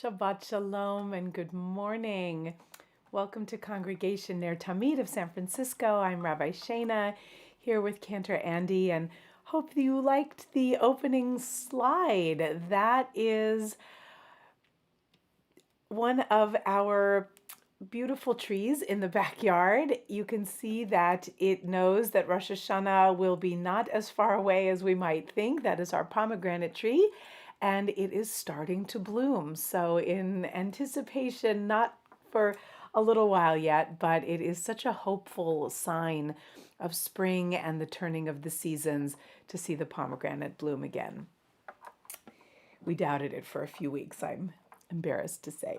Shabbat Shalom and good morning. Welcome to Congregation NER TAMID of San Francisco. I'm Rabbi Shana here with Cantor Andy, and hope you liked the opening slide. That is one of our beautiful trees in the backyard. You can see that it knows that Rosh Hashanah will be not as far away as we might think. That is our pomegranate tree, and it is starting to bloom. So in anticipation, not for a little while yet, but it is such a hopeful sign of spring and the turning of the seasons to see the pomegranate bloom again. We doubted it for a few weeks, I'm embarrassed to say.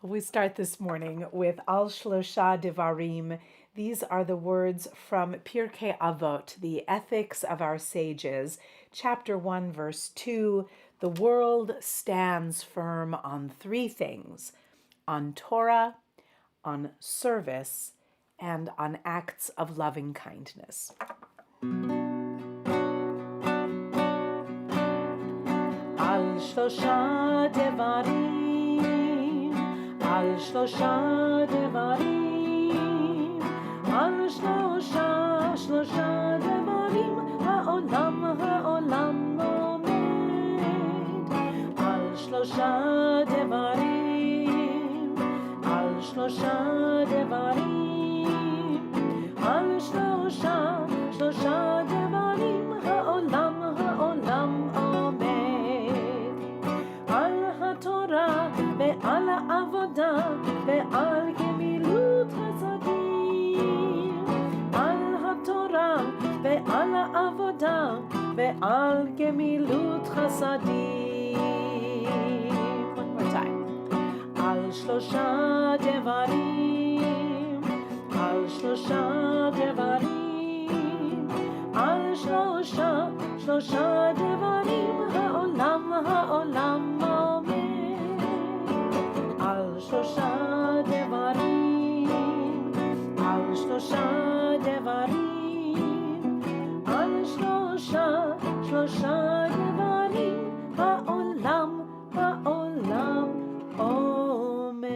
We start this morning with Al Shlosha Devarim. These are the words from Pirkei Avot, the Ethics of Our Sages, chapter 1, verse 2. The world stands firm on three things: on Torah, on service, and on acts of loving kindness. Al Shlosha Devarim, Al Shlosha Devarim, Al Shlosha Devarim, Ha'olam omed. Al Shlosha Devarim, Al Shlosha Devarim, Al Shlosha Devarim, Ha'olam omed. Al HaTorah ve'al ha'avodah ve'al gemilut chasadim. Al HaTorah ve'al ha'avodah ve'al gemilut chasadim. One more time. Al Shlosha Devarim, Al Shlosha Devarim, Al Shlosha Devarim, Ha'olam omed. Al Shlosha Devarim, Al Shlosha Devarim, Al Shlosha Devarim, Ha'olam omed.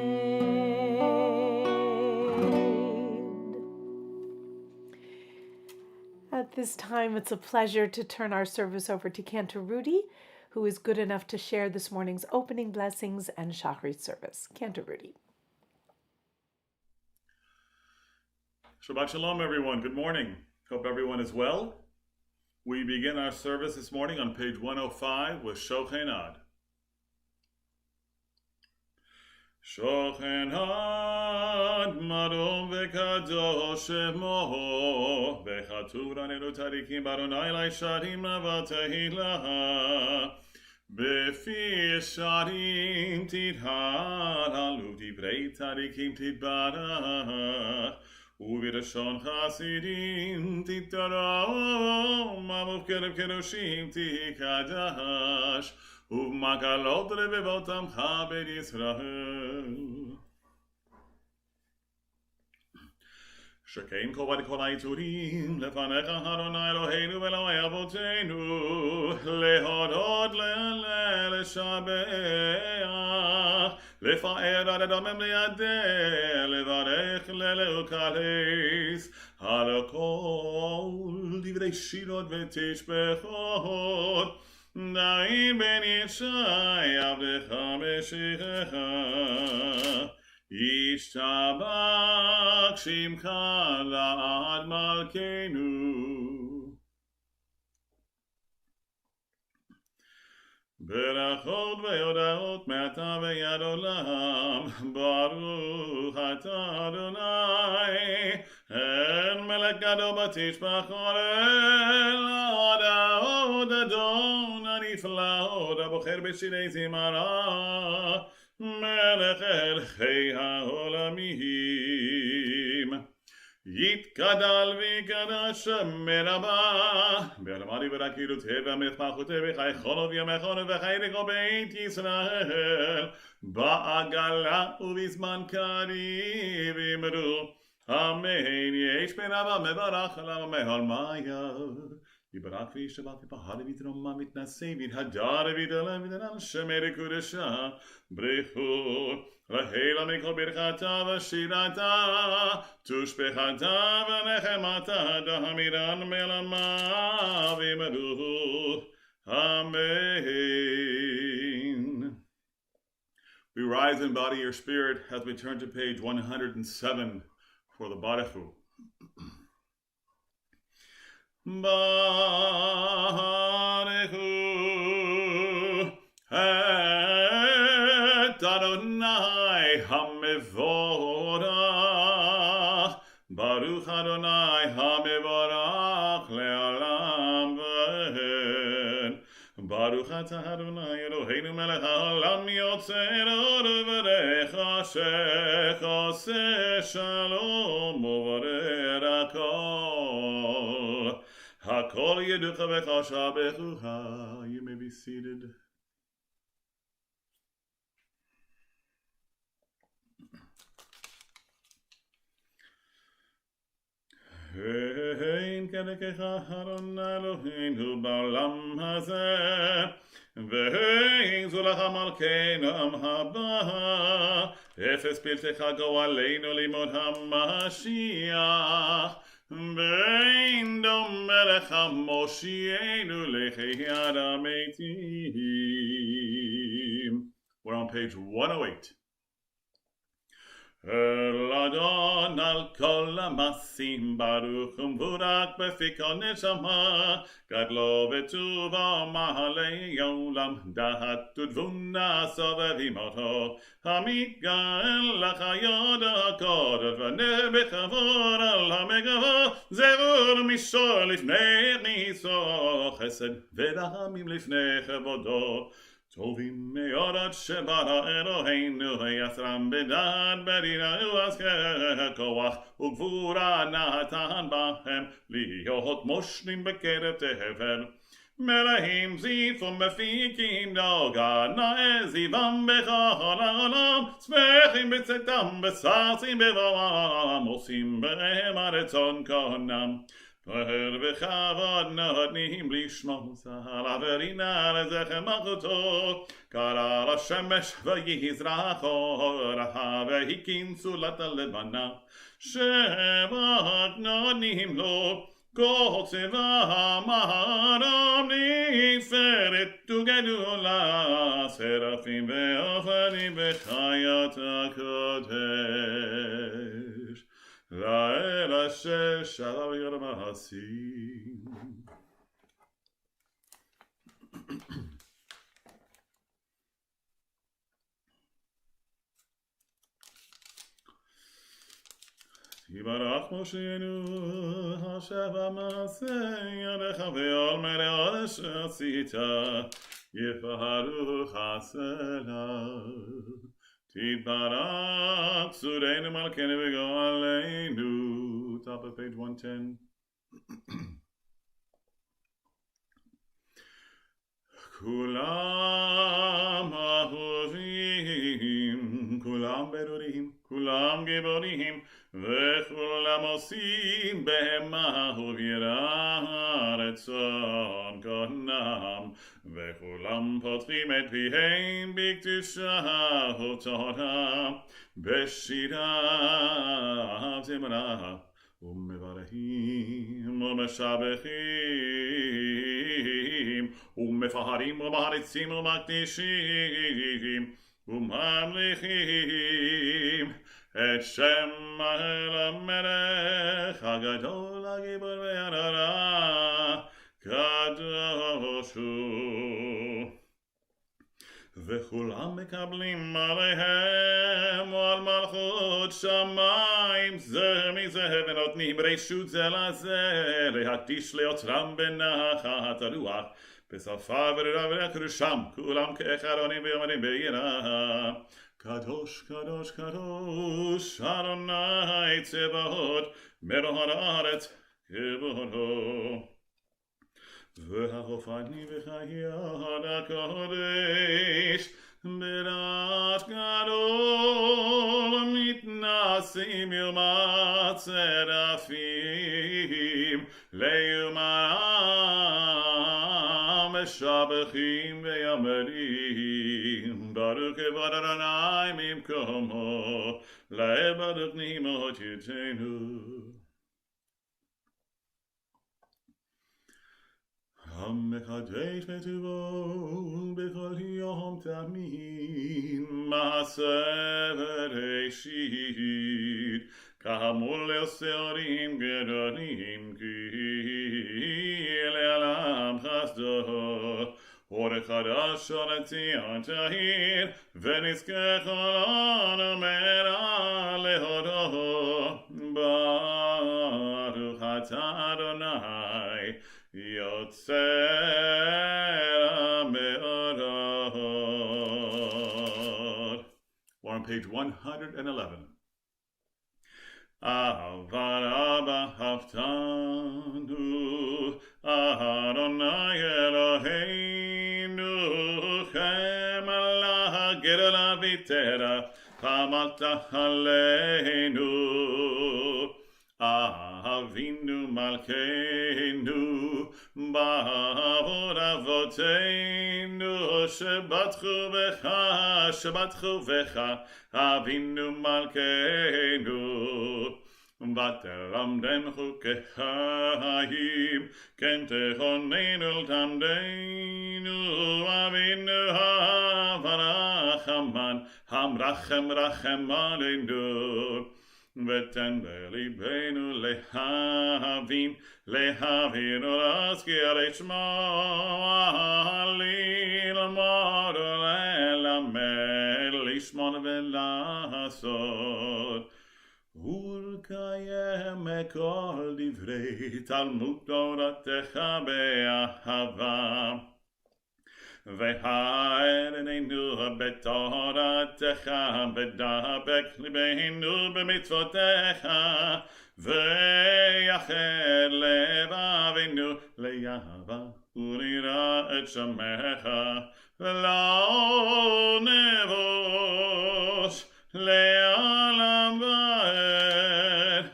At this time, it's a pleasure to turn our service over to Cantor Rudy, who is good enough to share this morning's opening blessings and Shachrit service. Cantor Rudy. Shabbat Shalom, everyone. Good morning. Hope everyone is well. We begin our service this morning on page 105 with Shochenad. Shochenad Marom v'kadosh shemo v'chatur anenu tarikim baronai lai sharim navatehila befi sharim tidhar alu divrei tarikim tidbarach uvirashon chasidim titarom amov kerem kedoshim tikadash ובמקלות רבבות עמך בישראל. שכן כובד כל היצורים לפניך אדוני אלוהינו ואלוהי אבותינו להודות להלל לשבח לפאר עד הדומם לידע לברך ללקלס על כל דברי שירות ותשבחות דאין בן ישי עבדך משיחך ישתבח שמך לעד מלכנו. ברכות ויודעות מעתה ויד עולם ברוך אתה אדוני אין מלך גדול בתשבחות אלא ההוד אדון הנפלאות הבוחר בשירי זמרה מלך אלכי העולמים. יתגדל ויקדש מרבה בעלמדי ברקידותי ומתמחותי וחי חולות ימכונו וחי רגו בית ישראל בעגלה ובזמן קריב אמרו אמן. יש ברבה מברך עליו מהלמיה יברק וישבח ופחד ויתרומם מתנשא ויתהדר ויתעלה ויתעלה שמי לקודשה ברכות להילה מכל ברכתה ושירתה תושבחתה ונחמתה דהמירן מלמה וימדו Amen. We rise in body or spirit as we turn to page 107 for the Baruchu. Baruchu et Adonai HaMevorach Baruch Adonai HaMevorach Le'olam V'ed Baruch atah Adonai Eloheinu melech haolam yotzer or v'rech asher choseh shalom u'varer hakol hakol yeducha v'chashabechucha. You may be seated. Hein kedekecha Adonai Eloheinu ba'olam hazeh Ve'hein zulach malkeinu haba Efes piltecha go'aleinu limod hamashiach Ve'ein domeh lecha moshienu lechiyad hametim. We're on page 108. Eladon al kol hamasim baruch umvurak befikol neshama gadlo v'tuva mahalei olam dahat udvuna sovevimoto hamigael lachayod hakodot v'neh bechavor al hamegavo zerur mishor lifnei niso chesed v'rahamim lifnei chavodo Tovim me'orat shebara Eloheinu Yasram bedad berina u'azker koach u'gvura natan bahem lihot moshnim bekerev tehever Melahim zifum befikim noga na'ezivam bechol ha'olam smechim b'tzetam b'sasim b'voam osim be'em aretzon konam V'her v'chavod notnim lishmos al averina lezechem malchuto Kara l'shemesh v'yizrach oracha v'hikim sulat ha'levana Shevat notnim lo kol tzeva ha'maharam niferet ugedula Serafim ve'ofanim v'chayat ha'kodesh La'el asher shalav yodam ha'asim. Yibarach Mosheinu ha'sheva ma'aseh yadecha ve'ol me'le'ol asher asita yifaharu chaselav Tidbarak Sureinu Malkeinu V'go Aleinu. Top of page 110. Kulam Ahuvim, Kulam Berurim, Kulam Giborim, V'chulam Osim Behem Ahuv Yirah Retzon Konam, V'chulam Potrim Et Piheim B'Kedusha Torah, B'Shira Zimra, U'mevarehim U'meshabechim, U'mefaharim U'maharitzim U'makdishim, U'mamlichim, Et Shem HaMelech HaGadol HaGibor VeHanara Kadosh Hu V'chulam mekablim aleihem U'al malchut shamayim Zeh mizeh v'notnim reishut zeh lazeh Lehakdish leotram benachat haruach B'safa v'rira v'krusham Kulam ke'echaronim v'yomarim be'yirah Kadosh, Kadosh, Kadosh, Adonai Tzebaot, Melech ha'aretz kibodo. V'hachofani v'chayad ha'kodesh, Berat gadol mitnasim yumat serafim, Leyumat משבחים ויאמרים ברוך כבוד אדוני ממקומו לעבוד נעימות ידינו. המקדש בטובו בכל יום תמיד מעשה בראשית כאמור לשעורים גדולים כי לעולם חסדו אור חדש על ציון תאיר ונזכה כל עולמנו להודות ברוך אתה אדוני יוצר המאורות. We're on page 111. אבל אהבתנו אדוני אלוהינו חמלה גדולה ויתרה חמלת עלינו אבינו מלכנו בעבור אבותינו שבטחו בך אבינו מלכנו ותלמדם חוקי חיים כן תכוננו לתלמדנו אבינו הרחמן המרחם רחם עלינו ותן בליבנו להבין ולהזכיר את שמו ללמוד וללמד לשמוע ולעשות ולקיים כל דברי תלמוד תורתך באהבה והערננו בתורתך בדבק ליבנו במצוותיך ויחד לבבינו לאהבה וליראה את שמך ולא נבוש לעולם ועד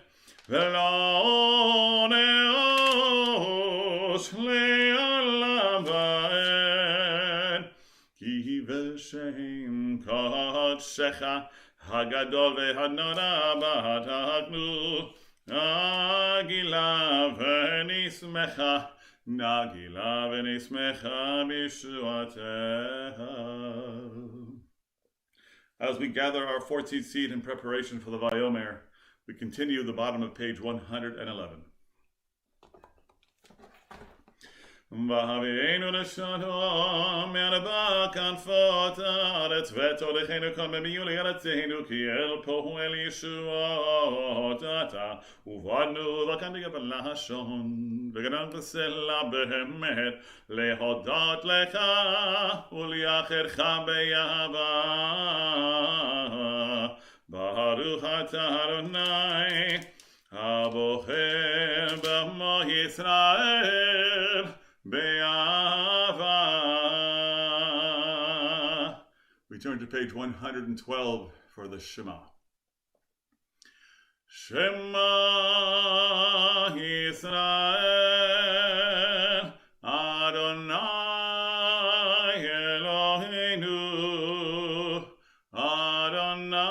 ולא נבוש לעולם ועד כי בשם קודשך הגדול והנורא בדקנו נגילה ונשמחה נגילה ונשמחה בישועתך. As we gather our 14th seed in preparation for the Vayomer, we continue the bottom of page 111. והביאנו לשלום ירבה כנפות הארץ ותוליכנו כל ממיולי ארצנו כי אל פה אל ישועות אתה ובנו וכנדיע בלשון וגננת סלע באמת להודות לך ולייחדך באהבה ברוך אתה אדוני הבוחר במו ישראל באהבה. We turn to page 112 for the Shema. Shema Yisrael Adonai Eloheinu Adonai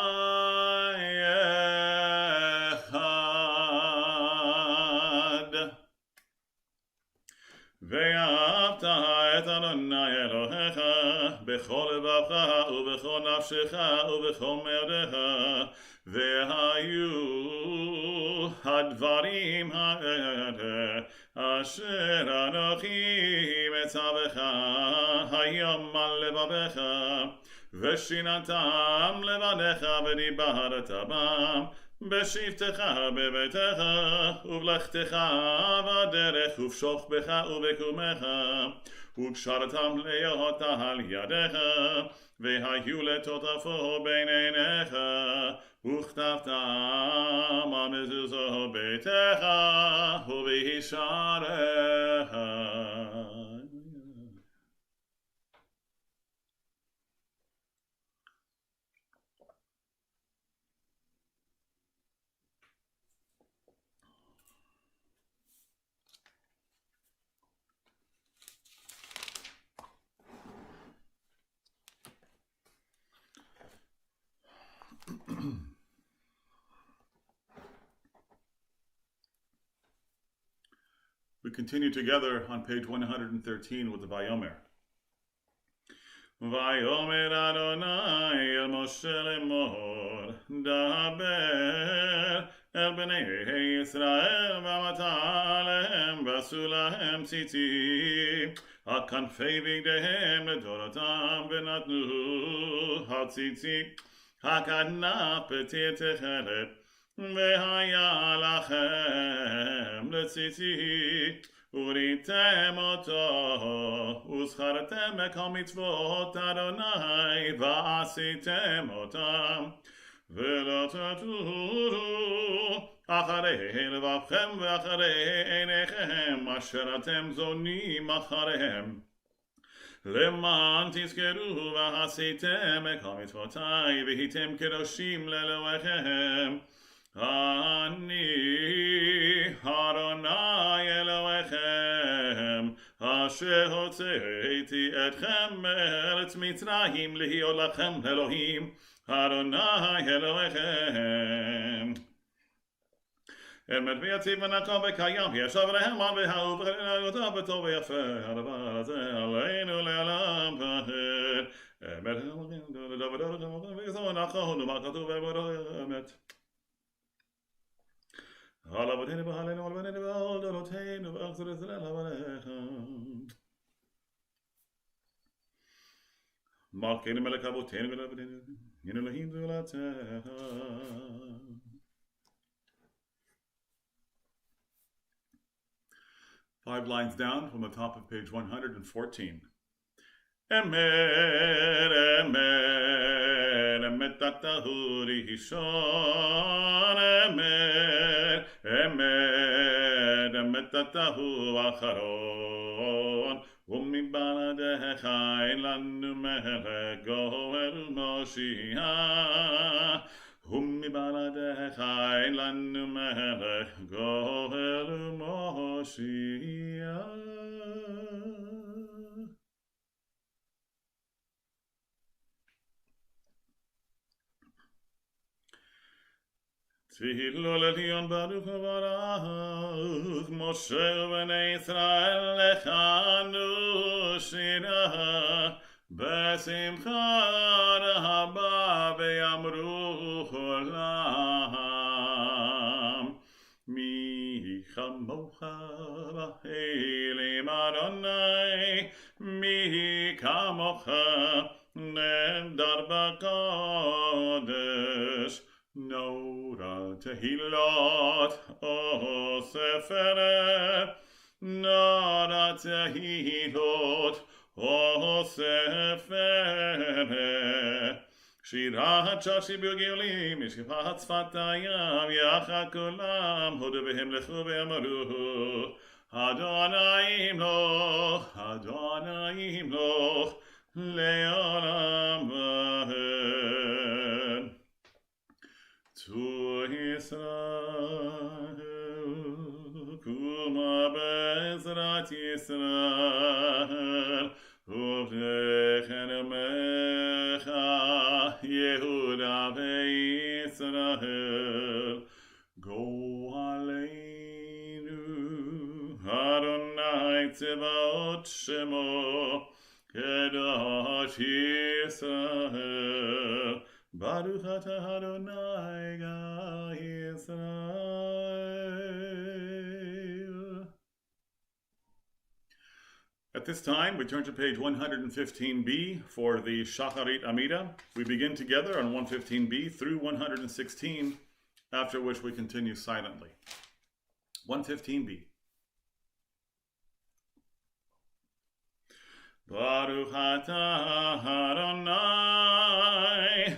Echad ואהבת את אדוני אלוהיך בכל לבבך ובכל נפשך ובכל מאודך והיו הדברים האלה אשר אנוכי מצווך היום על לבבך ושיננתם לבניך ודיברת בם בשבתך בביתך ובלכתך בדרך ובשוכבך ובקומך וקשרתם להיות על ידיך והיו לטוטפו בין עיניך וכתבתם על מזוזות ביתך ובשעריך. We continue together on page 113 with the Vayomer. Vayomer Adonai el Moshe lemor, daber el bnei Yisrael v'amata alehem v'asu lahem tzitzi hakanfei bigdehem ledorotam v'natnu hatzitzi hakanaf b'tir techelet v'haya lachem letzitzi וריתם אותו, וזכרתם בכל מצוות אדוני, ועשיתם אותם, ולא תטורו אחרי לבבכם ואחרי עיניכם, אשר אתם זונים אחריהם. למען תזכרו ועשיתם בכל מצוותי, והייתם קדושים לאלוהיכם. אני אדוני אלוהיכם אשר הוצאתי אתכם מארץ מצרים להיות לכם אלוהים אדוני אלוהיכם אמת ויציב ונקום וקיים וישב להם על והאהוב ונהגותיו בטוב ויפה הדבר הזה עלינו לעולם ועד אמת וגזור נכון ומה כתוב אמת על אבותינו ועלינו על בנינו ועל דורותינו ואחזור ישראל לבניכם. מלכנו מלך אבותינו ולאבותינו, הנה אלוהים זולתך. Five lines down from the top of page 114. Emet, emet, emet atahu rishon, emet, emet, emet atahu acharon, ומבלעדיך אין לנו מלך גואל ומושיע, ומבלעדיך אין לנו מלך גואל ומושיע. תהילו לליון ברוך וברוך, משה ובני ישראל לכנו שירה, בשמחה רבה ויאמרו כולם. מי כמוך באלים אדוני, מי כמוך נהדר בקודש. Nora tehilot o seferet, Nora tehilot o seferet. שירת שושי בגאולים, משפחת שפת הים, יחד כולם, הודו והמלכו ואמרו, אדוני ימלוך, אדוני ימלוך, לעולם ועד. To Israel, Kuma Bezrat Yisrael, Uvlechen Mecha, Yehuda ve'Yisrael, Go Aleinu, Adonai Tzevaot Shemo, Kedosh Yisrael, Baruch atah Adonai Gai Yisrael. At this time, we turn to page 115b for the Shacharit Amida. We begin together on 115b through 116, after which we continue silently. 115b. Baruch atah Adonai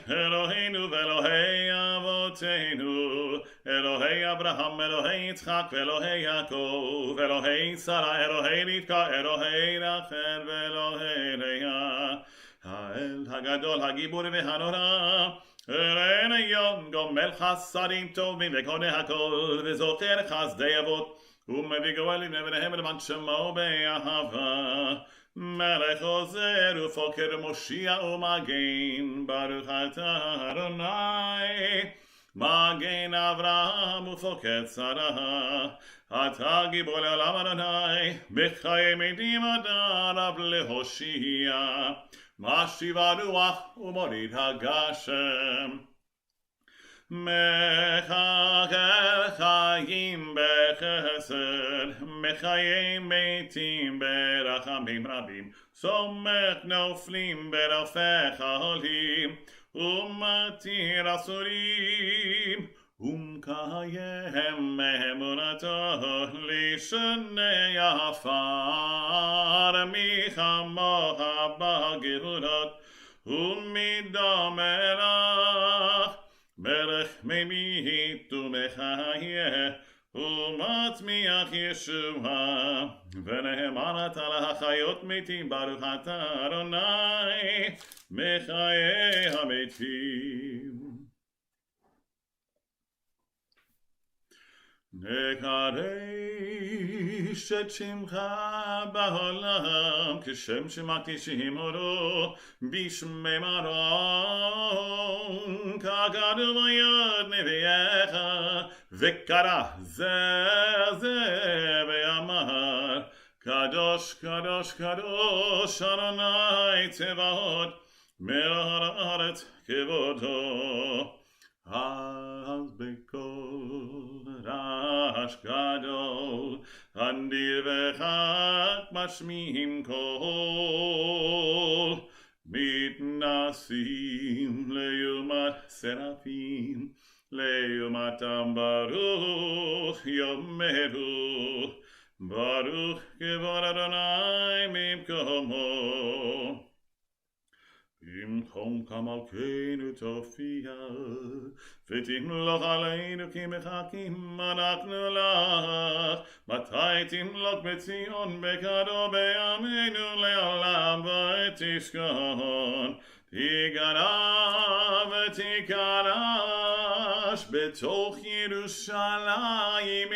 Eloheinu ve'Elohei Avoteinu, Elohei Abraham, Elohei Yitzchak, ve'Elohei Yaakov, Elohei Sarah, Elohei Rivka, Elohei Rachel, ve'Elohei Leah, Ha'el Hagadol Hagibur ve'Hanora, Eren Yon Gomel Chasadim Tovim ve'Koneh Hakol, ve'Zocher Chazdei Avot, U'mevii Goelim le'Bneihem le'man Shemo be'Ahava. Melech Ozer ufoker Moshiach umagin, Baruch atah Adonai, מגן אברהם ופוקד שרה, אתה גיבור לעולם אדוני, בחיי מתים אתה רב להושיע, משיב הרוח ומוריד הגשם. מחכה חיים בחסד, מחיי מתים ברחמים רבים, סומך נופלים ברופך עולים, ומתיר אסורים, ומקיים אמונתו לשני עפר, מי כמוך בגבולות ומדם מלך, מלך ממית ומחיה ומצמיח ישועה, ונאמן אתה להחיות מתים, ברוך אתה אדוני מחיי המתים. נקדש את שמך בעולם, כשם שמקדישים אותו בשמי מרום, ככתוב ביד נביאך, וקרא זה ואמר, קדוש קדוש קדוש אדוני צבאות, מלך הארץ כבודו. אז בקול רעש גדול, חנדיר וחג משמיעים קול, מתנסים לעומת סרפים, לעומתם ברוך יאמרו, ברוך כבוד אדוני ממקומו. במקום כמלכנו תופיע, ותמלוך עלינו כי מחכים אנחנו לך. מתי תמלוך בציון בקדו בימינו לעולם ותשכון. תיגרע ותקדש בתוך ירושלים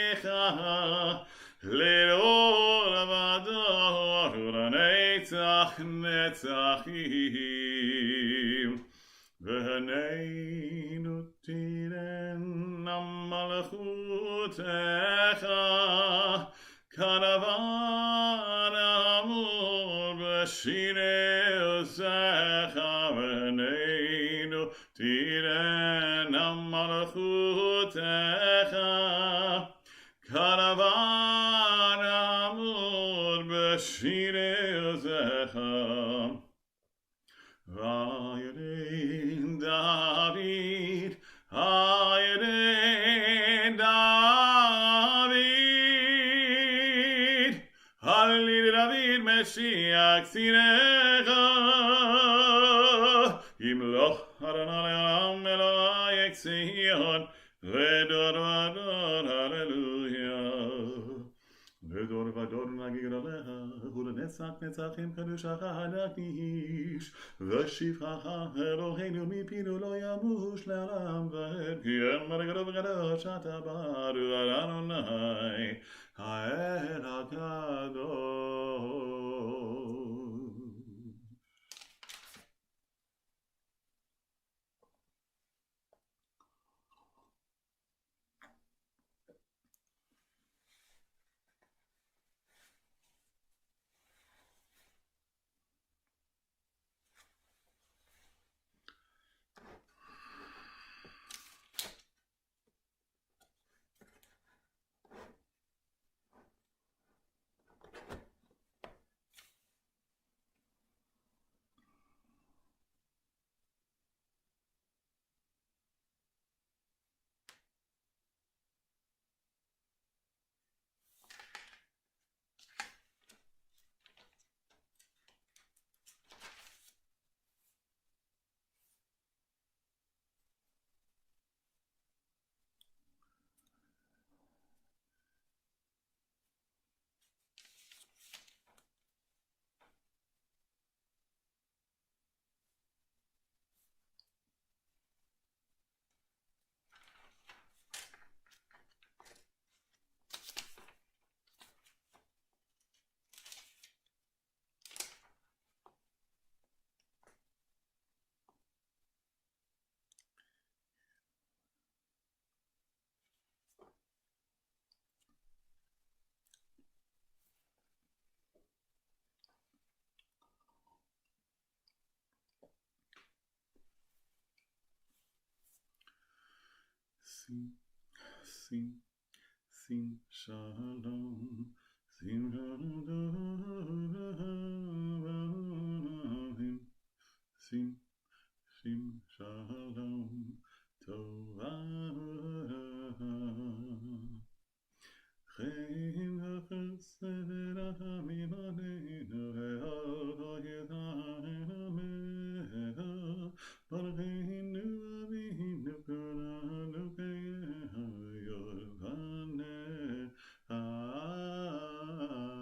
לעול ועדות ולנצח נצחים. והננו תיתן מלכותך כדבר אמור בשירי עוזך. והננו תיתן מלכותך כדבר אמור בשירי עוזך. Hayre David, Hayre David, Halli David Meshiach Sirecha, Imloch Adonai Olam Elohai Zion, Vedor Vador Hallelujah. ודור ודור נגיד עליך, ולנצח נצחים קדושך נקדיש, ושבחך אלוהינו מפינו לא ימוש לעולם ועד, כי אין מרגדו וקדוש אתה ברוך אדוני האל הקדוש. sim, sim, shalom, sim, shalom, sim, sim, shalom, tova. חיים וחסד ורחמים עלינו ואור ידענו ברכנו אבינו כולנו כיהויו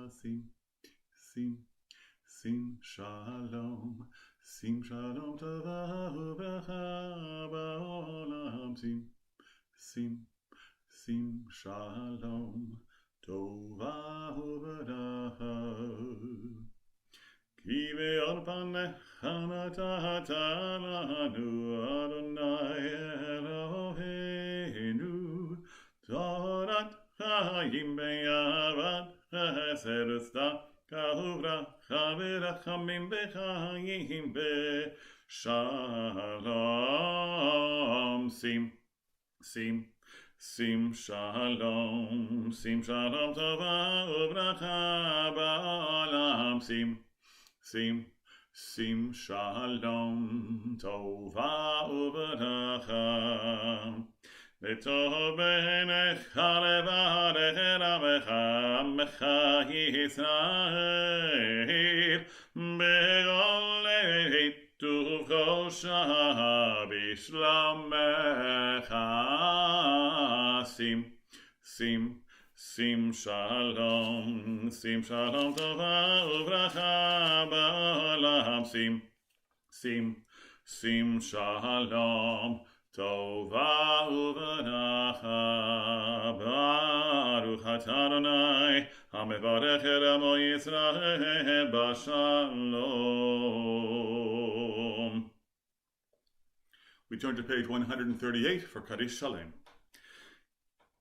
ונעשים שים שים שלום שים שלום טובה וברכה בעולם שים שים שים שלום טובה וברכה כי באור פניך נתת לנו אדוני אלוהינו תורת חיים ביעבד חסד וצדקה וברכה ורחמים בחיים בשלום שים שים sim shalom tova uvracha ba'olam sim shalom tova uvracha v'tov b'einecha levarech el amecha amecha Yisrael b'kol leit uvchosha b'shlomecha sim shalom tova uvracha ba'olam sim shalom tova uvracha baruch atah Adonai hamevarech et amo Yisrael b'shalom. We turn to page 138 for Kaddish Shalem.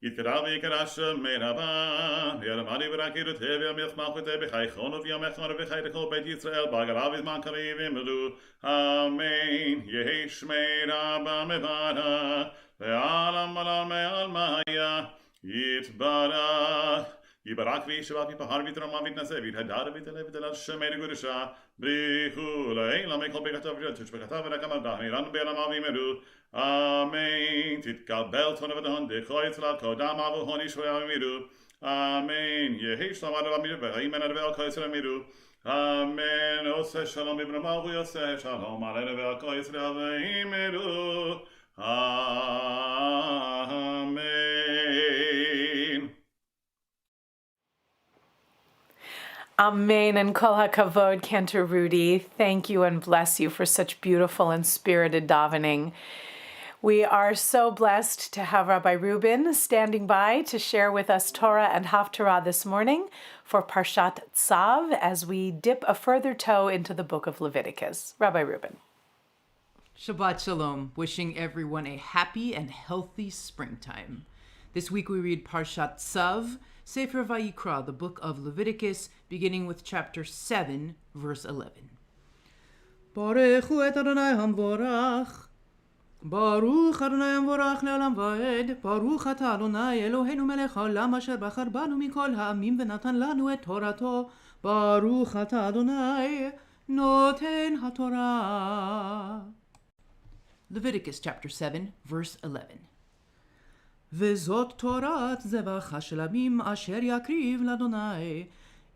יתקרבי קרש מרבה ירמדי ורקידותי וימיך מלכותי בחייכון ובימיך ובחי לכל בית ישראל בגרב זמן קריב ימלו אמן יהי שמי רבה מברך לעלם עולם מעלמיה יתברך יברך וישבח יפהר ויתרומם ויתנשא ויתהדר ויתעלה ויתעלה שמי לקודשה בריחו לעילם מכל בכתב ותשבחתיו ורקם על דהני לנו בעלמיו ימרו Amen. תתקבל תונה ודהון דחוי אצלה קודם אבוהון ישוע אמירו. Amen. יהי שלום עד אמירו והאימן עד ועל כל ישראל אמירו. Amen. עושה שלום בבנמה ויעשה שלום עלינו ועל כל ישראל אמירו. Amen. Amen and kol hakavod, Cantor Rudy. Thank you and bless you for such beautiful and spirited davening. We are so blessed to have Rabbi Reuben standing by to share with us Torah and Haftarah this morning for Parshat Tzav as we dip a further toe into the book of Leviticus. Rabbi Reuben. Shabbat Shalom, wishing everyone a happy and healthy springtime. This week we read Parshat Tzav, Sefer Vayikra, the book of Leviticus, beginning with chapter 7, verse 11. Baruchu et Adonai hamvorach. Baruch Adonai hamvorach le'olam va'ed. Baruch atah Adonai Eloheinu melech haolam asher bachar banu mikol ha'amim v'natan lanu et Torato. Baruch atah Adonai noten haTorah. Leviticus chapter 7, verse 11. וזאת תורת זבח השלמים אשר יקריב לאדוני,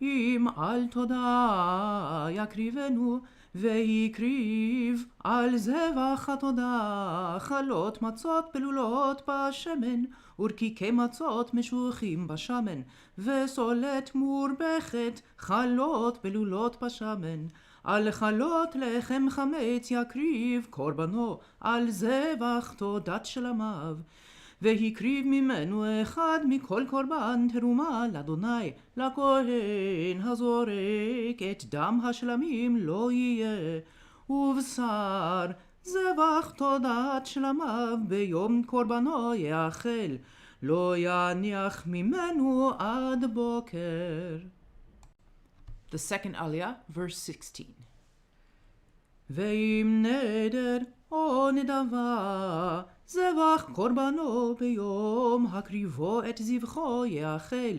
אם על תודה יקריבנו, ויקריב על זבח התודה חלות מצות בלולות בשמן, ורקיקי מצות משוחים בשמן, וסולת מורבכת חלות בלולות בשמן. על חלות לחם חמץ יקריב קורבנו, על זבח תודת שלמיו. והקריב ממנו אחד מכל קורבן תרומה לאדוני, לכהן הזורק את דם השלמים לא יהיה, ובשר זבח תודת שלמיו ביום קורבנו יאכל, לא יניח ממנו עד בוקר. The second aliyah, verse 16. ואם נדר או נדבה, זבח קורבנו ביום, הקריבו את זבחו יאכל,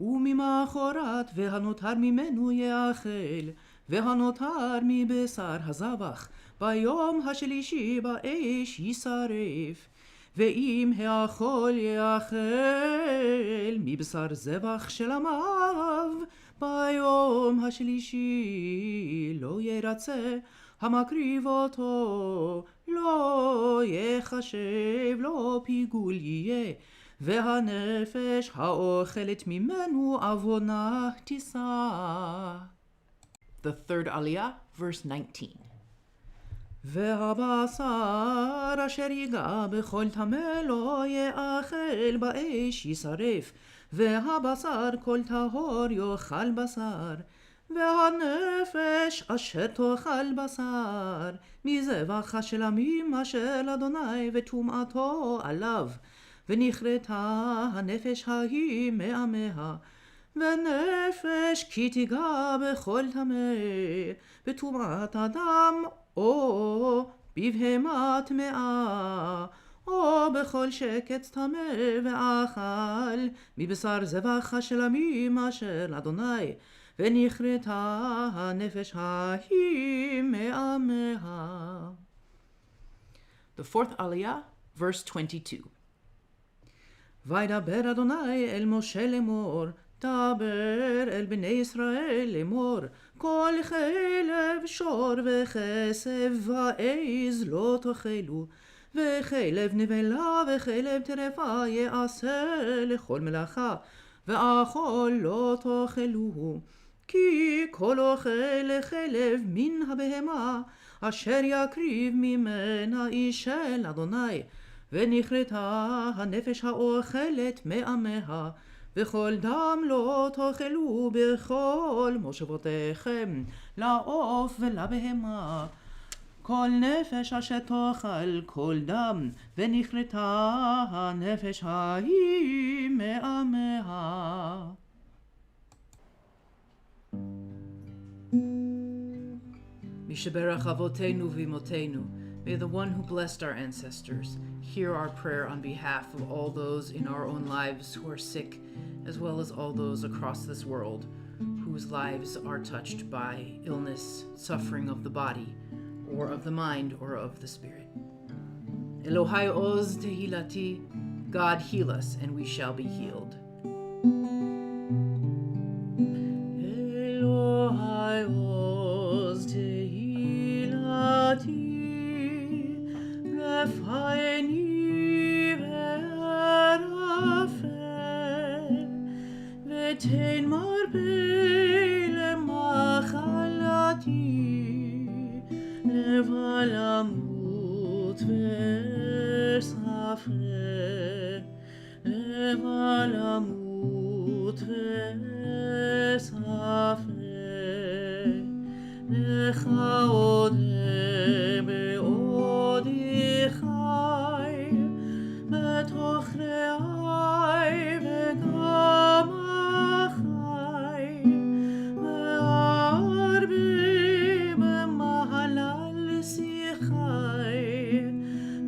וממחרת והנותר ממנו יאכל, והנותר מבשר הזבח, ביום השלישי באש יישרף. ואם האכול יאכל מבשר זבח של עמיו, ביום השלישי לא ירצה, המקריב אותו לא יחשב, לא פיגול יהיה, והנפש האוכלת ממנו עוונה תישא. The third aliyah, verse 19. והבשר אשר ייגע בכל טמא לא יאכל באש יישרף, והבשר כל טהור יאכל בשר, והנפש אשר תאכל בשר מזבח השלמים אשר לאדוני וטומאתו עליו, ונכרתה הנפש ההיא מעמיה, ונפש כי תיגע בכל טמא בטומאת אדם או בבהמה טמאה, או בכל שקץ טמא ואכל מבשר זבח השלמים אשר לאדוני, ונכרתה הנפש ההיא מעמיה. The fourth aliyah, verse 22. וידבר אדוני אל משה לאמור, דבר אל בני ישראל לאמור, כל חלב שור וכסף ועז לא תאכלו, וחלב נבלה וחלב טרפה יעשה לכל מלאכה, ואכול לא תאכלוהו, כי כל אוכל חלב מן הבהמה אשר יקריב ממנה איש של אדוני, ונכרתה הנפש האוכלת מעמיה, וכל דם לא תאכלו בכל מושבותיכם, לעוף ולבהמה. כל נפש אשר תאכל כל דם, ונכרתה הנפש ההיא מעמיה. משברך אבותינו ואמותינו, may the one who blessed our ancestors hear our prayer on behalf of all those in our own lives who are sick, as well as all those across this world whose lives are touched by illness, suffering of the body, or of the mind, or of the spirit. Elohai oz tehilati, God heal us and we shall be healed. Elohai oz tehilati, refhaeni ve'arafel, ve'tein marbe lemachalati, levalamut ve'safre, levalamut ve'safre, lecha odeh be'odi chai, betach re'ai ve'gam achai, ve'arbi be'mahalal sichai,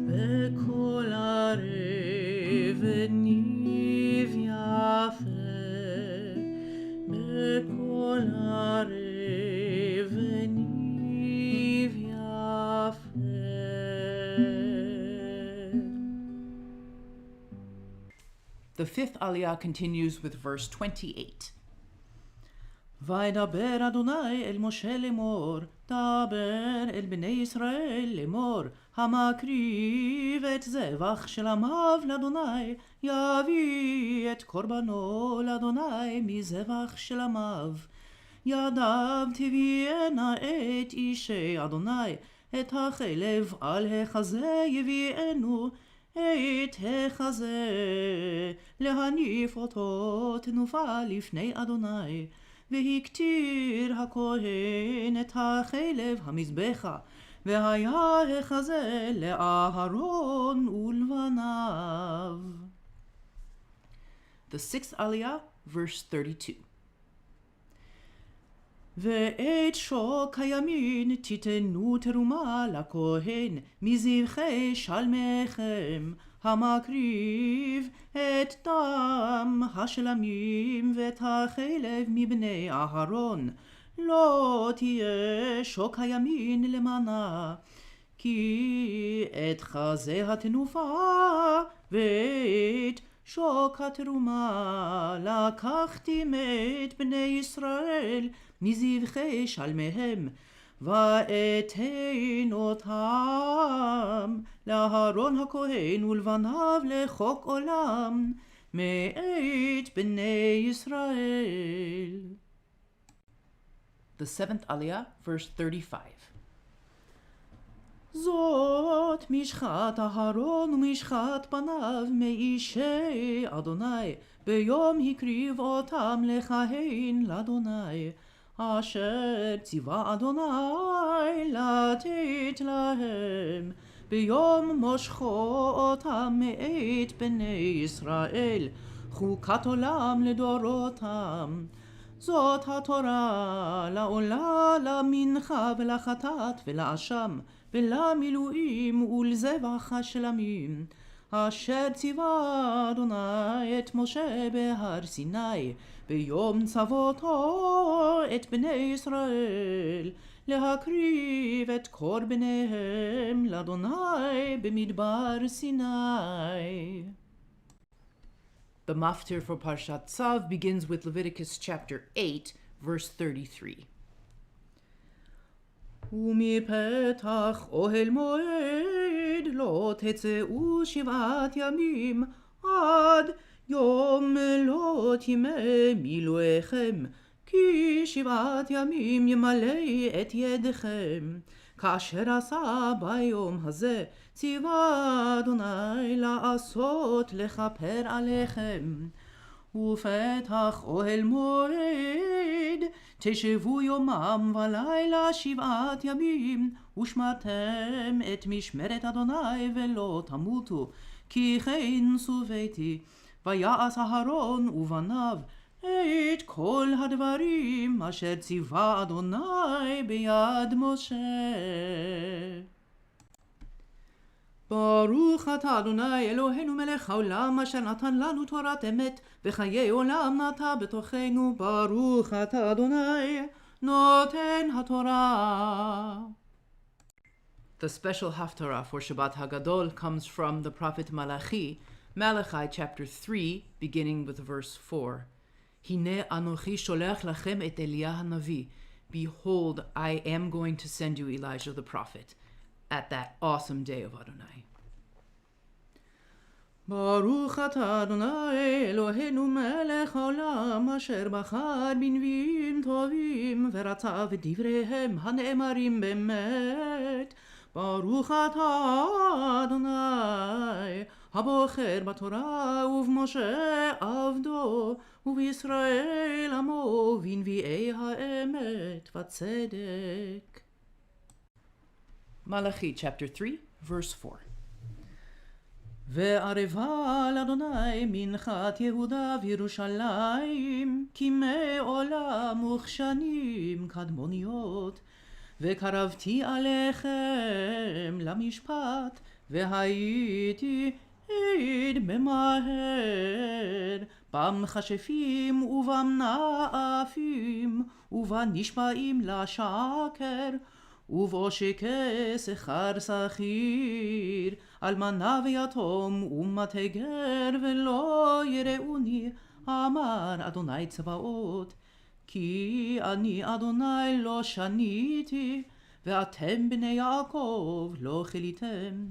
be'kol arev niv yafe, be'kol arev niv yafe. The fifth aliyah continues with verse 28. וידבר אדוני אל משה לאמור, דבר אל בני ישראל לאמור, המקריב את זבח של עמיו לאדוני, יביא את קורבנו לאדוני מזבח של עמיו. ידיו תביאנה את אישי אדוני, את החלב על החזה יביאנו, את החזה להניף אותו תנופה לפני אדוני, והקטיר הכהן את החלב המזבחה, והיה החזה לאהרון ולבניו. The sixth aliyah, verse 32. ואת שוק הימין תיתנו תרומה לכהן מזבחי שלמיכם, המקריב את דם השלמים ואת החלב מבני אהרון. לא תהיה שוק הימין למנה, כי את חזה התנופה ואת שוק התרומה לקחתי מאת בני ישראל מזבחי שלמיהם, ואתן אותם לאהרון הכהן ולבניו לחוק עולם מאת בני ישראל. The seventh Aliyah, verse 35. זאת משחת אהרון ומשחת בניו מאישי אדוני, ביום הקריב אותם לכהן לאדוני, אשר ציווה אדוני לתת להם, ביום מושכו אותם מאת בני ישראל, חוקת עולם לדורותם. זאת התורה לעולה, למנחה ולחטאת ולאשם ולמילואים ולזבח השלמים, אשר ציווה אדוני את משה בהר סיני, ביום צוותו את בני ישראל, להקריב את קורבניהם לאדוני במדבר סיני. The maftir for Parshat Tzav begins with Leviticus chapter 8, verse 33. ומפתח אוהל מועד לא תצאו 7 ימים, עד יום מלאת ימי מילואיכם, כי 7 ימים ימלא את ידכם, כאשר עשה ביום הזה ציווה אדוני לעשות לכפר עליכם. ופתח אוהל מועד תשבו יומם ולילה 7 ימים, ושמרתם את משמרת אדוני ולא תמותו, כי כן צוויתי. ויעש אהרון ובניו את כל הדברים אשר ציווה אדוני ביד משה. ברוך אתה אדוני אלוהינו מלך העולם, אשר נתן לנו תורת אמת וחיי עולם נטע בתוכנו. ברוך אתה אדוני נותן התורה. The special haftarah for Shabbat Hagadol comes from the prophet Malachi, Malachi chapter 3, beginning with verse 4. הנה אנוכי שולח לכם את אליה הנביא. Behold, I am going to send you Elijah the prophet at that awesome day of Adonai. ברוך אתה אדוני אלוהינו מלך העולם, אשר בחר בנביאים טובים ורצה בדבריהם הנאמרים באמת. ברוך אתה אדוני הבוחר בתורה ובמשה עבדו ובישראל עמו ובנביאי האמת וצדק. Malachi chapter 3 verse 4. וערבה לאדוני מנחת יהודה וירושלים, כימי עולם וכשנים קדמוניות, וקרבתי עליכם למשפט, והייתי עד ממהר, במכשפים ובמנאפים, ובנשבעים לשקר, ובעושקי שכר שכיר, אלמנה ויתום ומתגר ולא יראוני, אמר אדוני צבאות. כי אני אדוני לא שניתי, ואתם בני יעקב לא כליתם.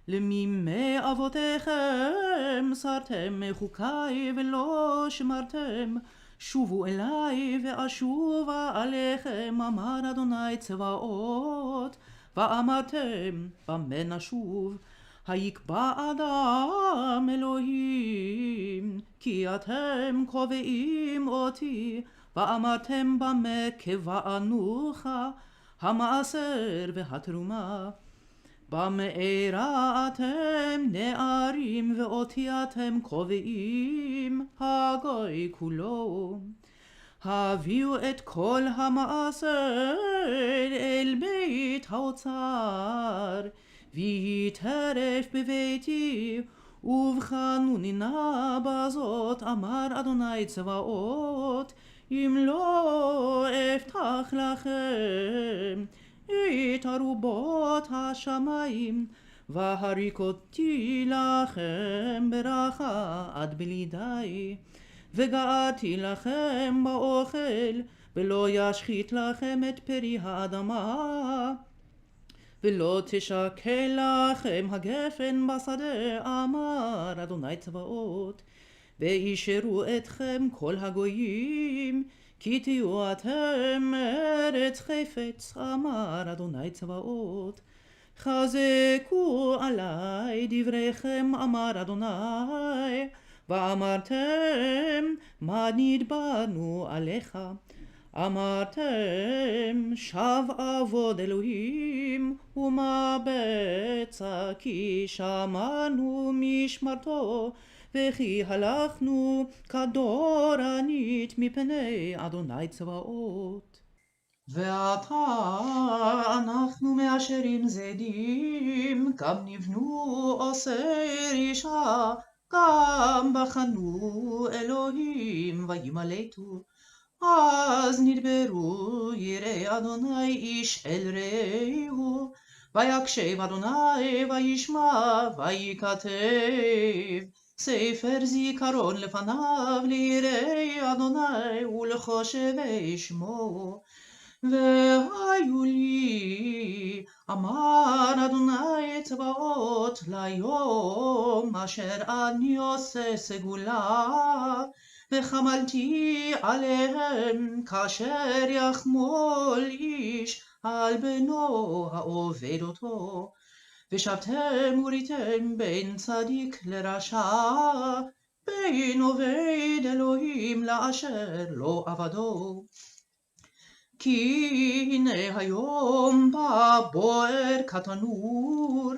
למימי אבותיכם סרתם מחוקי ולא שמרתם, שובו אליי ואשובה עליכם, אמר אדוני צבאות. ואמרתם במה נשוב, היקבע אדם אלוהים, כי אתם קובעים אותי. ואמרתם במה קבענוך, המעשר והתרומה. במארה אתם נערים ואותי אתם קובעים, הגוי כולו. הביאו את כל המעשר אל בית האוצר, ויהי טרף בביתי, ובחנוני נא בזאת, אמר אדוני צבאות, אם לא אפתח לכם את ארובות השמיים, והריקותי לכם ברכה עד בלי די, וגעתי לכם באוכל, ולא ישחית לכם את פרי האדמה, ולא תשקל לכם הגפן בשדה, אמר אדוני צבאות. וישרו אתכם כל הגויים, כי תהיו אתם ארץ חפץ, אמר אדוני צבאות. חזקו עלי דבריכם, אמר אדוני, ואמרתם מה נדברנו עליך. אמרתם שב עבוד אלוהים ומה בצע, כי שמענו משמרתו, וכי הלכנו כדורנית מפני אדוני צבאות. ועתה אנחנו מאשרים זדים, גם נבנו עושה אישה, גם בחנו אלוהים וימלטו. אז נדברו יראי אדוני איש אל רעהו, ויקשב אדוני וישמע ויכתב ספר זיכרון לפניו ליראי אדוני ולחושבי שמו. והיו לי, אמר אדוני צבאות, ליום אשר אני עושה סגולה, וחמלתי עליהם כאשר יחמול איש על בנו העובד אותו. ושבתם וריתם בין צדיק לרשע, בין עובד אלוהים לאשר לא עבדו. כי הנה היום בא בוער כתנור,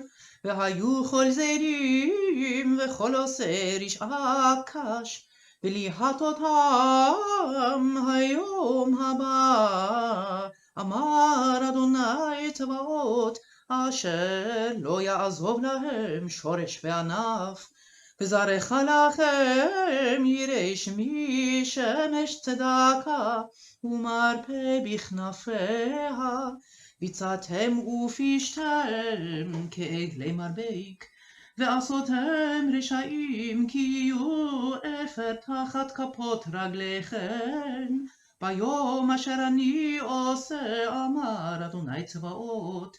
והיו כל זדים וכל עושה רשעה קש, וליהטותם היום הבא, אמר אדוני צבאות, אשר לא יעזוב להם שורש וענף. וזרעך לכם יראה שמי שמש צדקה, ומרפא בכנפיה, ביצעתם ופשתם כעגלי מרבק. ועשותם רשעים כי יהיו אפר תחת כפות רגליכם, ביום אשר אני עושה, אמר אדוני צבאות.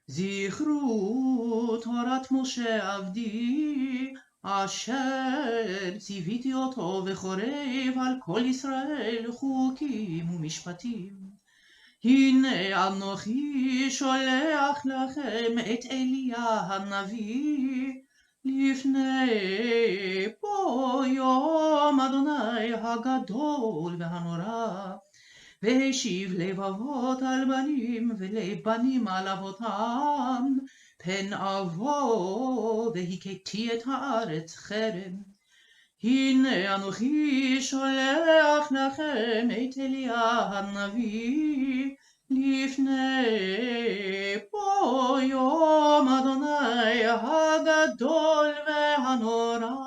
זכרו תורת משה עבדי, אשר ציוויתי אותו וחורב על כל ישראל חוקים ומשפטים. הנה אנוכי שולח לכם את אליה הנביא, לפני בוא יום אדוני הגדול והנורא. והשיב לבבות על בנים ולבנים על אבותם, פן אבוא והכיתי את הארץ חרם. הנה אנוכי שולח לכם את אליה הנביא, לפני בוא יום אדוני הגדול והנורא.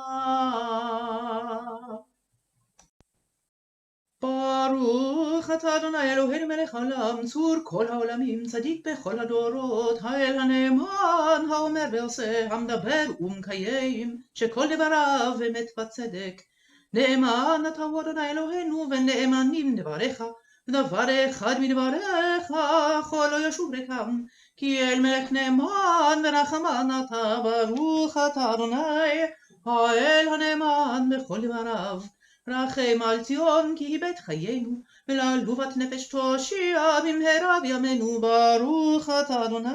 ברוך אתה אדוני אלוהינו מלך העולם, צור כל העולמים, צדיק בכל הדורות, האל הנאמן, האומר ועושה, המדבר ומקיים, שכל דבריו אמת וצדק. נאמן אתה הוא אדוני אלוהינו, ונאמנים דבריך, ודבר אחד מדבריך כל לא ישוב ריקם, כי אל מלך נאמן ורחמן אתה. ברוך אתה אדוני האל הנאמן בכל דבריו. רחם על ציון כי היא בית חיינו, ולעלובת נפש תושיע במהרה בימינו. ברוך אתה אדוני